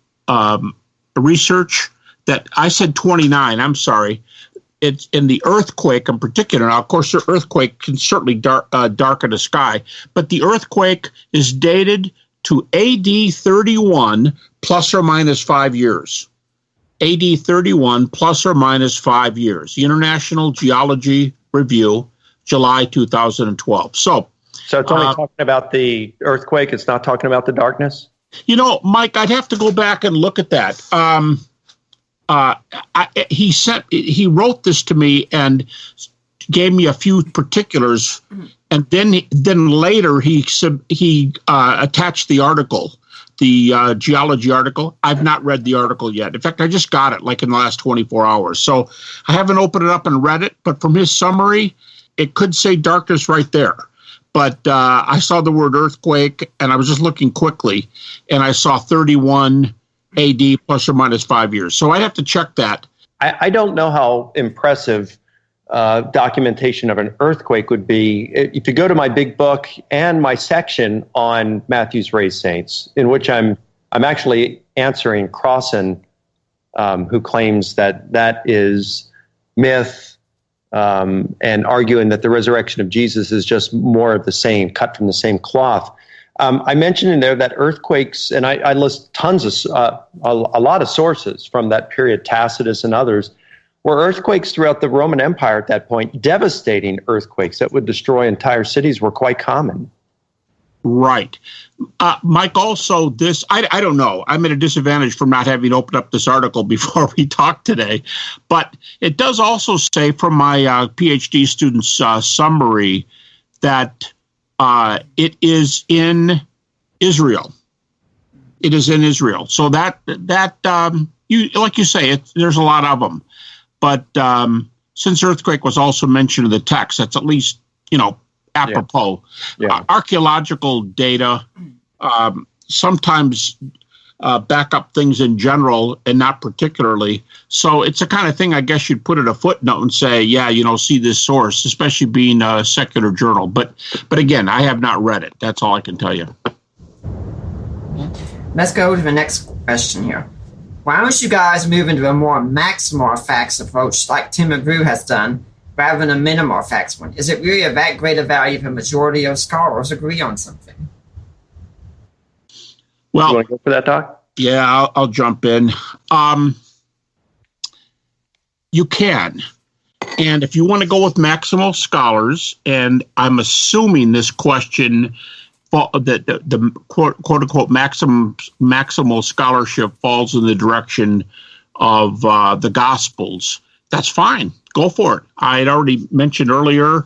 research that I said 29. I'm sorry. It's in the earthquake in particular. Now, of course, the earthquake can certainly darken the sky, but the earthquake is dated to AD 31 plus or minus 5 years. AD 31 plus or minus 5 years. The International Geology Review, July 2012. So it's only talking about the earthquake. It's not talking about the darkness. Mike, I'd have to go back and look at that. He wrote this to me and gave me a few particulars, and then later he attached the article, the geology article. I've not read the article yet. In fact, I just got it like in the last 24 hours. So I haven't opened it up and read it, but from his summary, it could say darkness right there. But I saw the word earthquake, and I was just looking quickly, and I saw 31 AD plus or minus 5 years. So I'd have to check that. I don't know how impressive documentation of an earthquake would be. If you go to my big book and my section on Matthew's raised saints, in which I'm actually answering Crossan, who claims that is myth, and arguing that the resurrection of Jesus is just more of the same, cut from the same cloth. I mentioned in there that earthquakes, and I list tons of, a lot of sources from that period, Tacitus and others, where earthquakes throughout the Roman Empire at that point, devastating earthquakes that would destroy entire cities, were quite common. Right. Mike, also this, I don't know. I'm at a disadvantage from not having opened up this article before we talked today, but it does also say from my PhD student's summary that it is in Israel. It is in Israel. So that you like you say, there's a lot of them. But since earthquake was also mentioned in the text, that's at least, apropos. Yeah. Archaeological data sometimes back up things in general and not particularly. So it's the kind of thing I guess you'd put in a footnote and say, yeah, see this source, especially being a secular journal. But again, I have not read it. That's all I can tell you. Let's go to the next question here. Why don't you guys move into a more maximal facts approach like Tim McGrew has done, rather than a minimal facts one? Is it really of that great a value if a majority of scholars agree on something? Well, you want to go for that, Doc? Yeah, I'll jump in. You can. And if you want to go with maximal scholars, and I'm assuming this question the quote unquote maximal scholarship falls in the direction of the Gospels, that's fine. Go for it. I had already mentioned earlier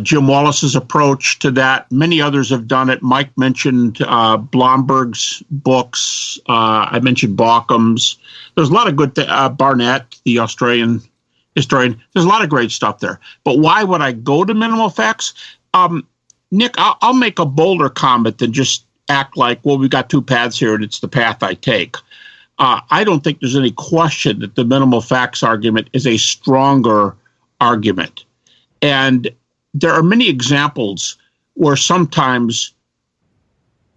Jim Wallace's approach to that. Many others have done it. Mike mentioned Blomberg's books. I mentioned Baucham's. There's a lot of good Barnett, the Australian historian. There's a lot of great stuff there. But why would I go to minimal facts? Nick, I'll make a bolder comment than just act like, well, we've got two paths here and it's the path I take. I don't think there's any question that the minimal facts argument is a stronger argument. And there are many examples where sometimes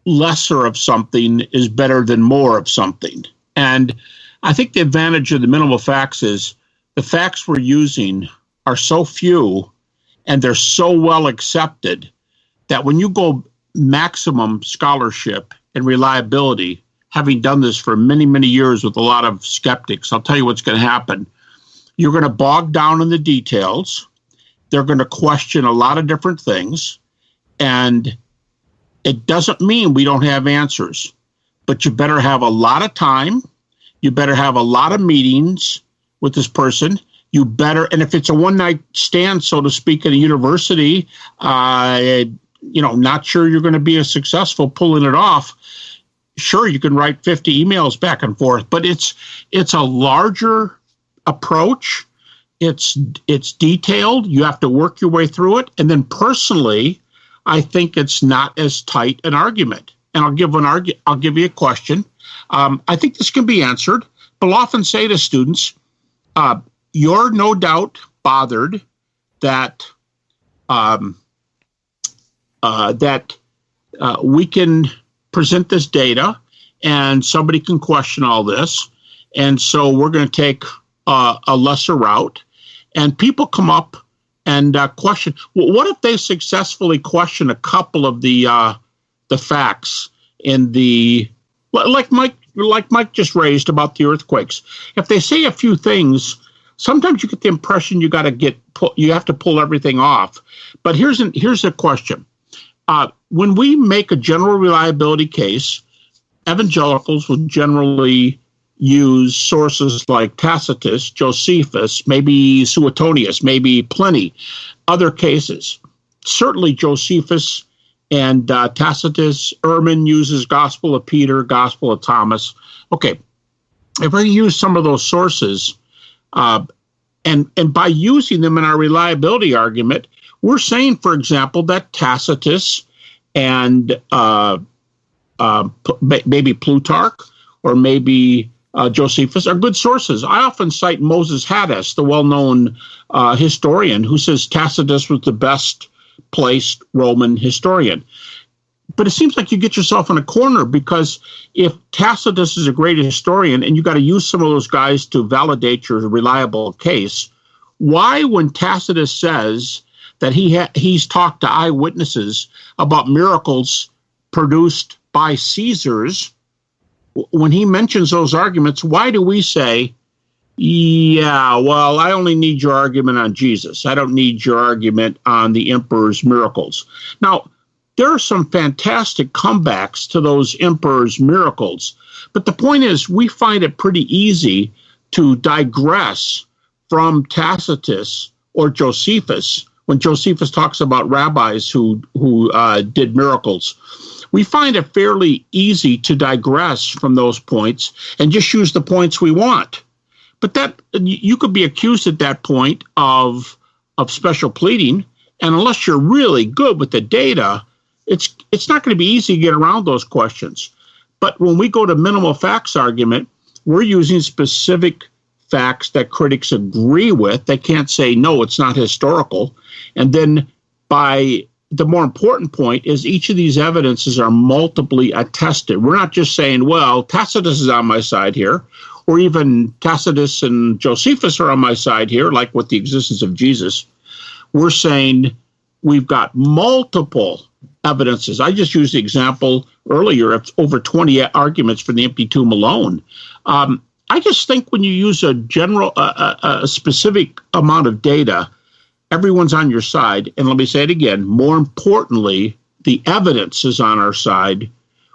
lesser of something is better than more of something. And I think the advantage of the minimal facts is the facts we're using are so few and they're so well accepted that when you go maximum scholarship and reliability, having done this for many, many years with a lot of skeptics, I'll tell you what's going to happen. You're going to bog down in the details. They're going to question a lot of different things. And it doesn't mean we don't have answers, but you better have a lot of time. You better have a lot of meetings with this person. You better, and if it's a one-night stand, so to speak, at a university, not sure you're going to be as successful pulling it off. Sure, you can write 50 emails back and forth, but it's a larger approach. It's detailed. You have to work your way through it. And then personally, I think it's not as tight an argument. And I'll give you a question. I think this can be answered, but I'll often say to students, you're no doubt bothered that we can present this data and somebody can question all this. And so we're going to take a lesser route. And people come up and question, well, what if they successfully question a couple of the facts in the, like Mike just raised about the earthquakes. If they say a few things, sometimes you get the impression you have to pull everything off. But here's a question. When we make a general reliability case, evangelicals will generally use sources like Tacitus, Josephus, maybe Suetonius, maybe Pliny, other cases. Certainly Josephus and Tacitus. Ehrman uses Gospel of Peter, Gospel of Thomas. Okay, if we use some of those sources, and by using them in our reliability argument, we're saying, for example, that Tacitus and maybe Plutarch or maybe Josephus are good sources. I often cite Moses Haddis, the well-known historian, who says Tacitus was the best placed Roman historian. But it seems like you get yourself in a corner, because if Tacitus is a great historian and you got to use some of those guys to validate your reliable case, why, when Tacitus says that he's talked to eyewitnesses about miracles produced by Caesars, when he mentions those arguments, why do we say, yeah, well, I only need your argument on Jesus. I don't need your argument on the emperor's miracles. Now, there are some fantastic comebacks to those emperor's miracles, but the point is, we find it pretty easy to digress from Tacitus or Josephus when Josephus talks about rabbis who did miracles. We find it fairly easy to digress from those points and just use the points we want. But that you could be accused at that point of special pleading, and unless you're really good with the data, it's not going to be easy to get around those questions. But when we go to minimal facts argument, we're using specific facts that critics agree with. They can't say, no, it's not historical. And then by the more important point is each of these evidences are multiply attested. We're not just saying, well, Tacitus is on my side here, or even Tacitus and Josephus are on my side here, like with the existence of Jesus. We're saying we've got multiple evidences. I just used the example earlier of over 20 arguments for the empty tomb alone. I just think when you use a specific amount of data, everyone's on your side. And let me say it again, more importantly, the evidence is on our side,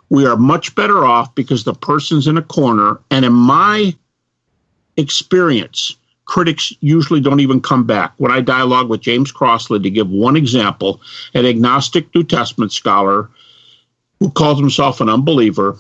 we are much better off because the person's in a corner. And in my experience, critics usually don't even come back. When I dialogue with James Crossley, to give one example, an agnostic New Testament scholar who calls himself an unbeliever,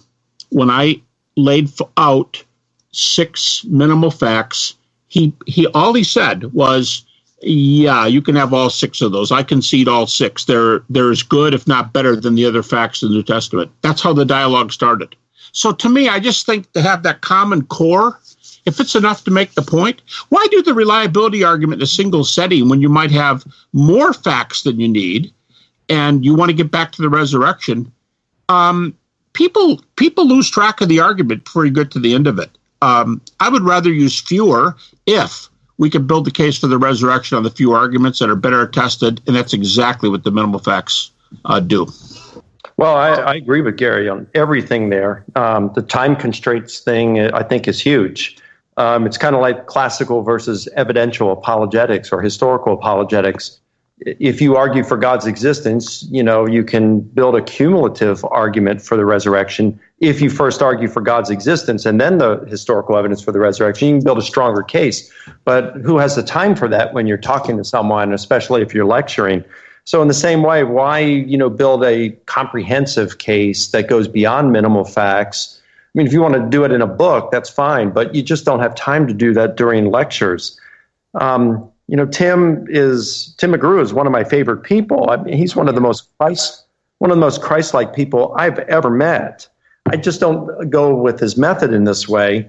when I laid out 6 minimal facts, he all he said was, yeah, you can have all 6 of those. I concede all 6. They're as good, if not better, than the other facts in the New Testament. That's how the dialogue started. So to me, I just think to have that common core, if it's enough to make the point, why do the reliability argument in a single setting when you might have more facts than you need and you want to get back to the resurrection? People lose track of the argument before you get to the end of it. I would rather use fewer if we could build the case for the resurrection on the few arguments that are better tested, and that's exactly what the minimal facts do. Well, I agree with Gary on everything there. The time constraints thing, I think, is huge. It's kind of like classical versus evidential apologetics or historical apologetics. If you argue for God's existence, you can build a cumulative argument for the resurrection. If you first argue for God's existence and then the historical evidence for the resurrection, you can build a stronger case. But who has the time for that when you're talking to someone, especially if you're lecturing? So in the same way, why, build a comprehensive case that goes beyond minimal facts? I mean, if you want to do it in a book, that's fine, but you just don't have time to do that during lectures. Tim McGrew is one of my favorite people. I mean, he's one of the most Christ-like people I've ever met. I just don't go with his method in this way.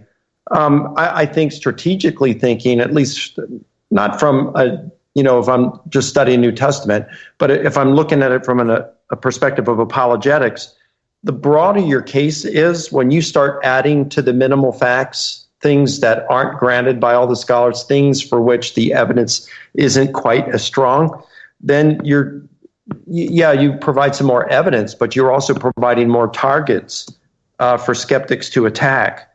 I think strategically thinking, at least not from if I'm just studying New Testament, but if I'm looking at it from a perspective of apologetics, the broader your case is when you start adding to the minimal facts things that aren't granted by all the scholars, things for which the evidence isn't quite as strong, then you provide some more evidence, but you're also providing more targets for skeptics to attack.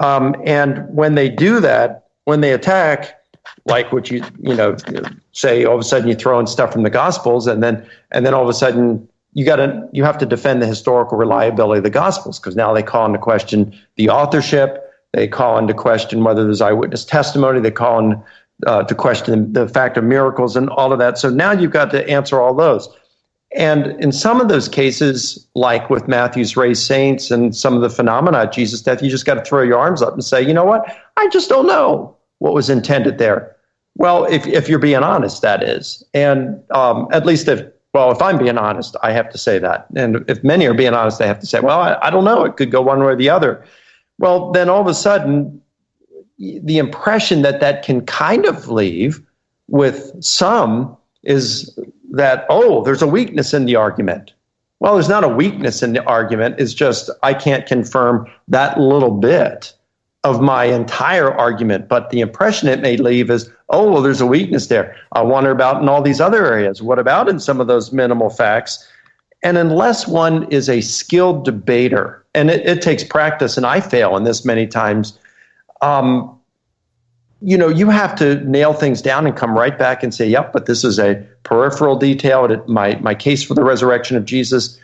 And when they do that, when they attack, like what you say, all of a sudden you throw in stuff from the Gospels, and then all of a sudden you have to defend the historical reliability of the Gospels, because now they call into question the authorship. They call into question whether there's eyewitness testimony. They call in to question the fact of miracles and all of that. So now you've got to answer all those. And in some of those cases, like with Matthew's raised saints and some of the phenomena of Jesus' death, you just got to throw your arms up and say, you know what? I just don't know what was intended there. Well, if you're being honest, that is. And at least if I'm being honest, I have to say that. And if many are being honest, they have to say, well, I don't know. It could go one way or the other. Well, then all of a sudden, the impression that can kind of leave with some is that, there's a weakness in the argument. Well, there's not a weakness in the argument. It's just I can't confirm that little bit of my entire argument. But the impression it may leave is, there's a weakness there. I wonder about in all these other areas. What about in some of those minimal facts? And unless one is a skilled debater, and it takes practice, and I fail in this many times, you have to nail things down and come right back and say, yep, but this is a peripheral detail. My case for the resurrection of Jesus,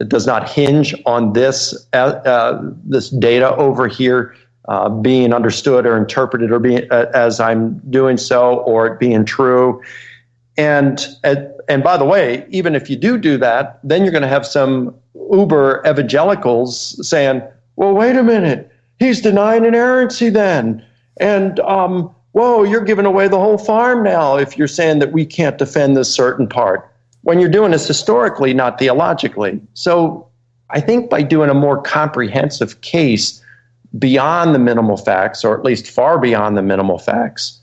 it does not hinge on this data over here being understood or interpreted or being as I'm doing so, or it being true. And by the way, even if you do that, then you're going to have some uber evangelicals saying, well, wait a minute, he's denying inerrancy then. And, you're giving away the whole farm now if you're saying that we can't defend this certain part, when you're doing this historically, not theologically. So I think by doing a more comprehensive case beyond the minimal facts, or at least far beyond the minimal facts,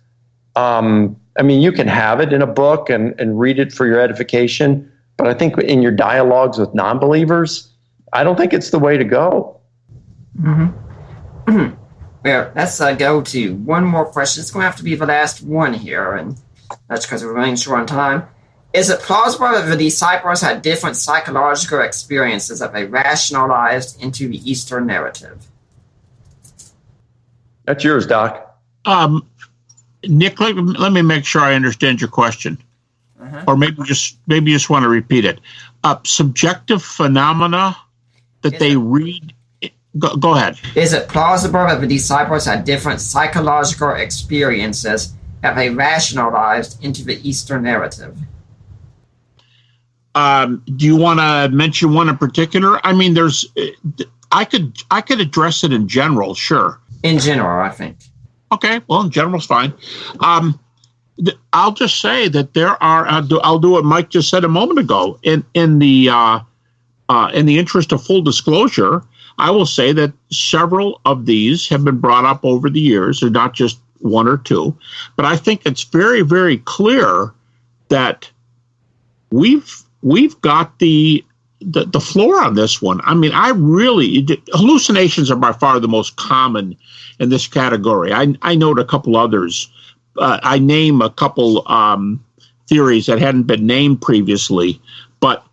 you can have it in a book and read it for your edification, but I think in your dialogues with non-believers, I don't think it's the way to go. Mm-hmm. Well, let's go to one more question. It's going to have to be the last one here, and that's because we're running short on time. Is it plausible that the disciples had different psychological experiences that they rationalized into the Easter narrative? That's yours, Doc. Nick, let me make sure I understand your question. or maybe just want to repeat it. Subjective phenomena that they read. Go ahead. Is it plausible that the disciples had different psychological experiences that they rationalized into the Easter narrative? Do you want to mention one in particular? I mean, I could address it in general, sure. In general, I think. Okay, well, in general's fine. I'll just say that there are. I'll do what Mike just said a moment ago. In the interest of full disclosure, I will say that several of these have been brought up over the years. They're not just one or two, but I think it's very, very clear that we've got the floor on this one. I mean, hallucinations are by far the most common in this category. I note a couple others. I name a couple theories that hadn't been named previously, but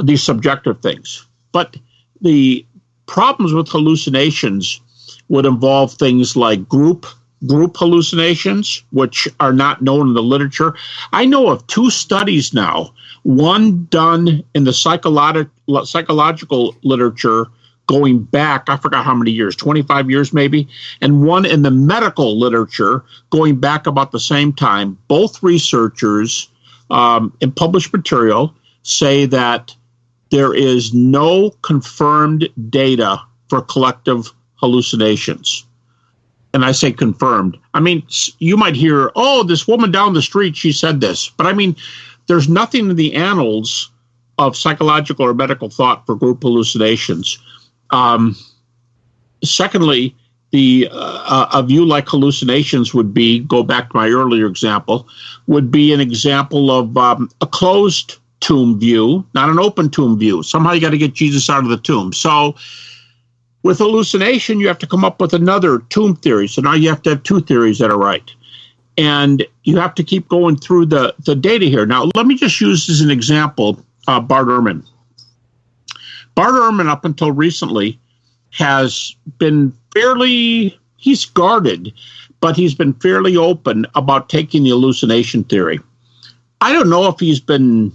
these subjective things. But the problems with hallucinations would involve things like group hallucinations, which are not known in the literature. I know of two studies now, one done in the psychological literature going back, I forgot how many years, 25 years maybe, and one in the medical literature going back about the same time. Both researchers in published material say that there is no confirmed data for collective hallucinations. And I say confirmed. I mean, you might hear, oh, this woman down the street, she said this. But I mean, there's nothing in the annals of psychological or medical thought for group hallucinations. Secondly, a view like hallucinations would be, go back to my earlier example, would be an example of a closed tomb view, not an open tomb view. Somehow you got to get Jesus out of the tomb. So with hallucination, you have to come up with another tomb theory. So now you have to have two theories that are right. And you have to keep going through the data here. Now, let me just use as an example Bart Ehrman. Bart Ehrman, up until recently, has been he's guarded, but he's been fairly open about taking the hallucination theory. I don't know if he's been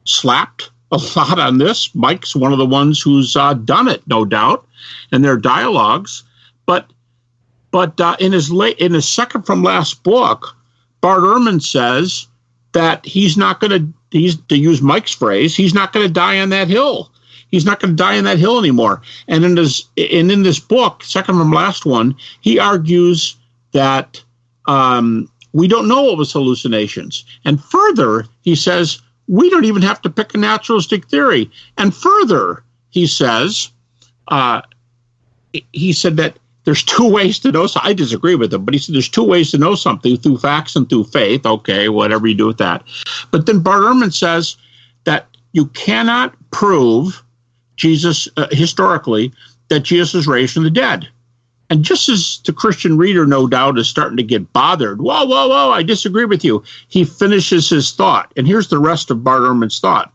slapped a lot on this. Mike's one of the ones who's done it, no doubt, in their dialogues. But in his second from last book, Bart Ehrman says that he's not going to, to use Mike's phrase, he's not going to die on that hill. He's not going to die on that hill anymore. And in this book, second from last one, he argues that we don't know what was hallucinations. And further, he says, we don't even have to pick a naturalistic theory. And further, he says, he said that there's two ways to know. So I disagree with him, but he said there's two ways to know something, through facts and through faith. Okay, whatever you do with that. But then Bart Ehrman says that you cannot prove Jesus historically that Jesus is raised from the dead. And just as the Christian reader, no doubt, is starting to get bothered, whoa, I disagree with you, he finishes his thought. And here's the rest of Bart Ehrman's thought.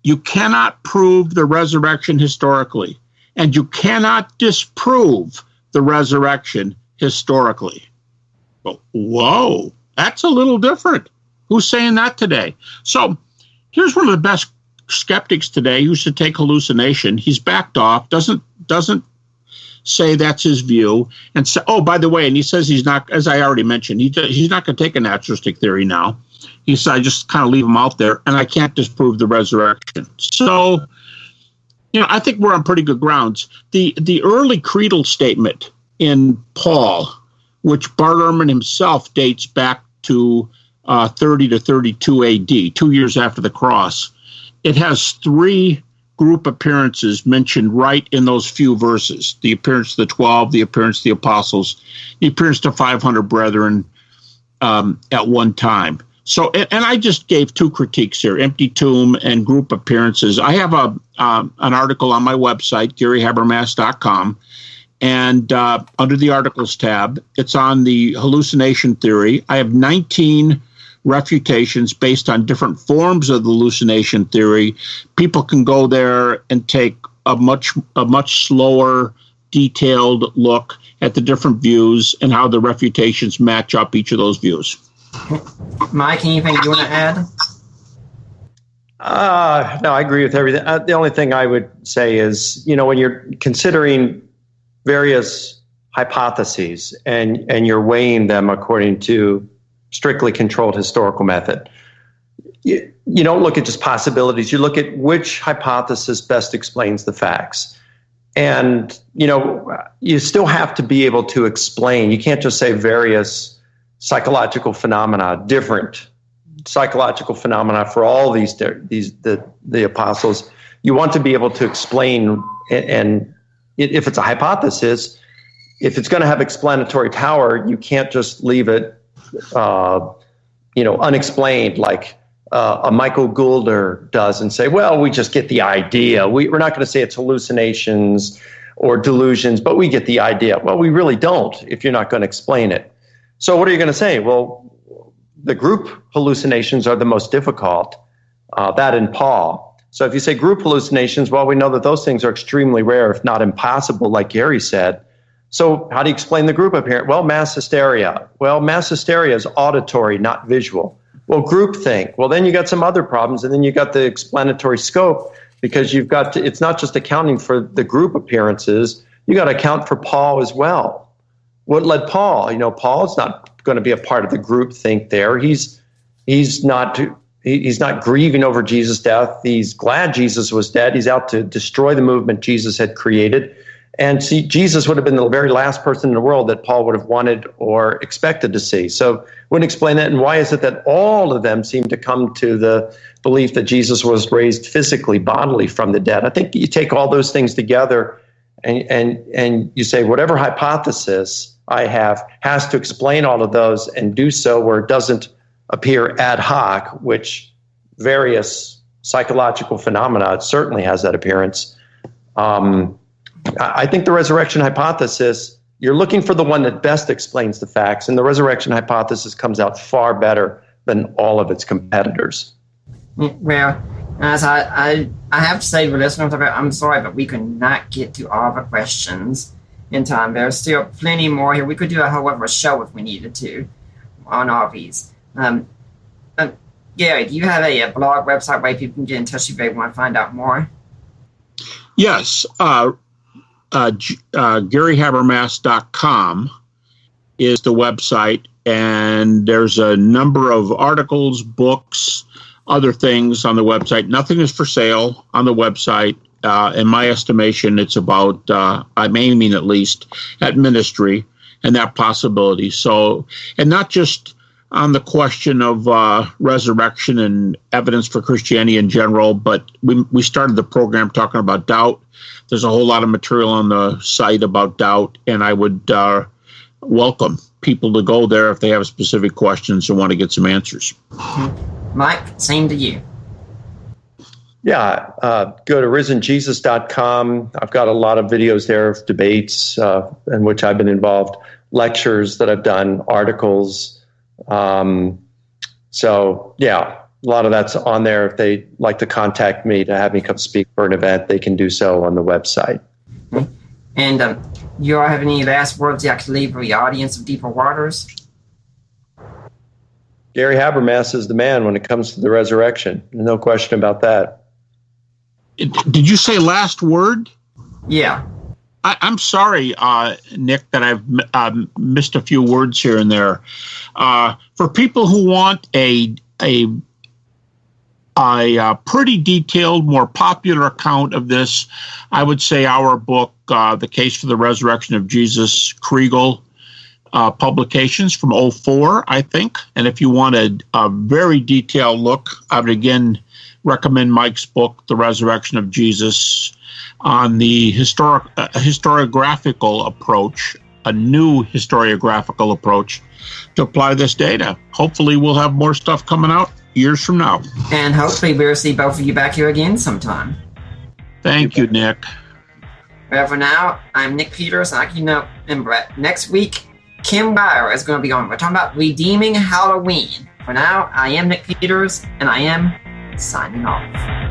You cannot prove the resurrection historically, and you cannot disprove the resurrection historically. Well, whoa, that's a little different. Who's saying that today? So here's one of the best skeptics today who used to take hallucination. He's backed off, doesn't say that's his view, and say, oh, by the way, and he says he's not, as I already mentioned, he's not going to take a naturalistic theory now. He said, I just kind of leave him out there, and I can't disprove the resurrection. So, I think we're on pretty good grounds. The early creedal statement in Paul, which Bart Ehrman himself dates back to 30 to 32 AD, 2 years after the cross, it has three group appearances mentioned right in those few verses: the appearance of the 12, the appearance of the apostles, the appearance to 500 brethren at one time. So, and I just gave two critiques here: empty tomb and group appearances. I have an article on my website, GaryHabermas.com, and under the articles tab, it's on the hallucination theory. I have 19 refutations based on different forms of the hallucination theory. People can go there and take a much slower, detailed look at the different views and how the refutations match up each of those views. Mike, anything you want to add? No, I agree with everything. The only thing I would say is, when you're considering various hypotheses and you're weighing them according to strictly controlled historical method, you don't look at just possibilities. You look at which hypothesis best explains the facts. And, you still have to be able to explain. You can't just say various psychological phenomena, different psychological phenomena for all the apostles. You want to be able to explain, and if it's a hypothesis, if it's going to have explanatory power, you can't just leave it, unexplained like a Michael Goulder does and say, well, we just get the idea. We're not going to say it's hallucinations or delusions, but we get the idea. Well, we really don't if you're not going to explain it. So what are you going to say? Well, the group hallucinations are the most difficult, that and Paul. So if you say group hallucinations, well, we know that those things are extremely rare, if not impossible, like Gary said. So how do you explain the group appearance? Well, mass hysteria. Well, mass hysteria is auditory, not visual. Well, groupthink. Well, then you got some other problems, and then you got the explanatory scope, because you've got to, it's not just accounting for the group appearances, you got to account for Paul as well. What led Paul? Paul's not going to be a part of the group think there. He's not grieving over Jesus' death. He's glad Jesus was dead. He's out to destroy the movement Jesus had created. And see, Jesus would have been the very last person in the world that Paul would have wanted or expected to see. So wouldn't explain that. And why is it that all of them seem to come to the belief that Jesus was raised physically, bodily from the dead? I think you take all those things together and you say, whatever hypothesis I have has to explain all of those and do so where it doesn't appear ad hoc, which various psychological phenomena, it certainly has that appearance. I think the resurrection hypothesis, you're looking for the one that best explains the facts, and the resurrection hypothesis comes out far better than all of its competitors. Well, as I have to say to the listeners, I'm sorry, but we could not get to all the questions in time. There's still plenty more here. We could do a whole other show if we needed to on all these. Gary, do you have a blog website where people can get in touch if they want to find out more? Yes. GaryHabermas.com is the website, and there's a number of articles, books, other things on the website. Nothing is for sale on the website. In my estimation, it's about, I'm aiming at least at ministry and that possibility. So, and not just on the question of resurrection and evidence for Christianity in general, but we started the program talking about doubt. There's a whole lot of material on the site about doubt, and I would welcome people to go there if they have specific questions and want to get some answers. Mike, same to you. Yeah, go to risenjesus.com. I've got a lot of videos there of debates in which I've been involved, lectures that I've done, articles. So, yeah, a lot of that's on there. If they like to contact me to have me come speak for an event, they can do so on the website. Okay. And you all have any last words you have to leave for the audience of Deeper Waters? Gary Habermas is the man when it comes to the resurrection. No question about that. Did you say last word? Yeah. I'm sorry, Nick, that I've missed a few words here and there. For people who want a pretty detailed, more popular account of this, I would say our book, The Case for the Resurrection of Jesus, Kriegel Publications from 2004, I think. And if you want a very detailed look, I would again recommend Mike's book, The Resurrection of Jesus, on the historiographical approach, a new historiographical approach to apply this data. Hopefully we'll have more stuff coming out years from now. And hopefully we'll see both of you back here again sometime. Thank you, Nick. Well, for now, I'm Nick Peters, and I can remember next week, Kim Bauer is going to be on. We're talking about redeeming Halloween. For now, I am Nick Peters, and I am signing off.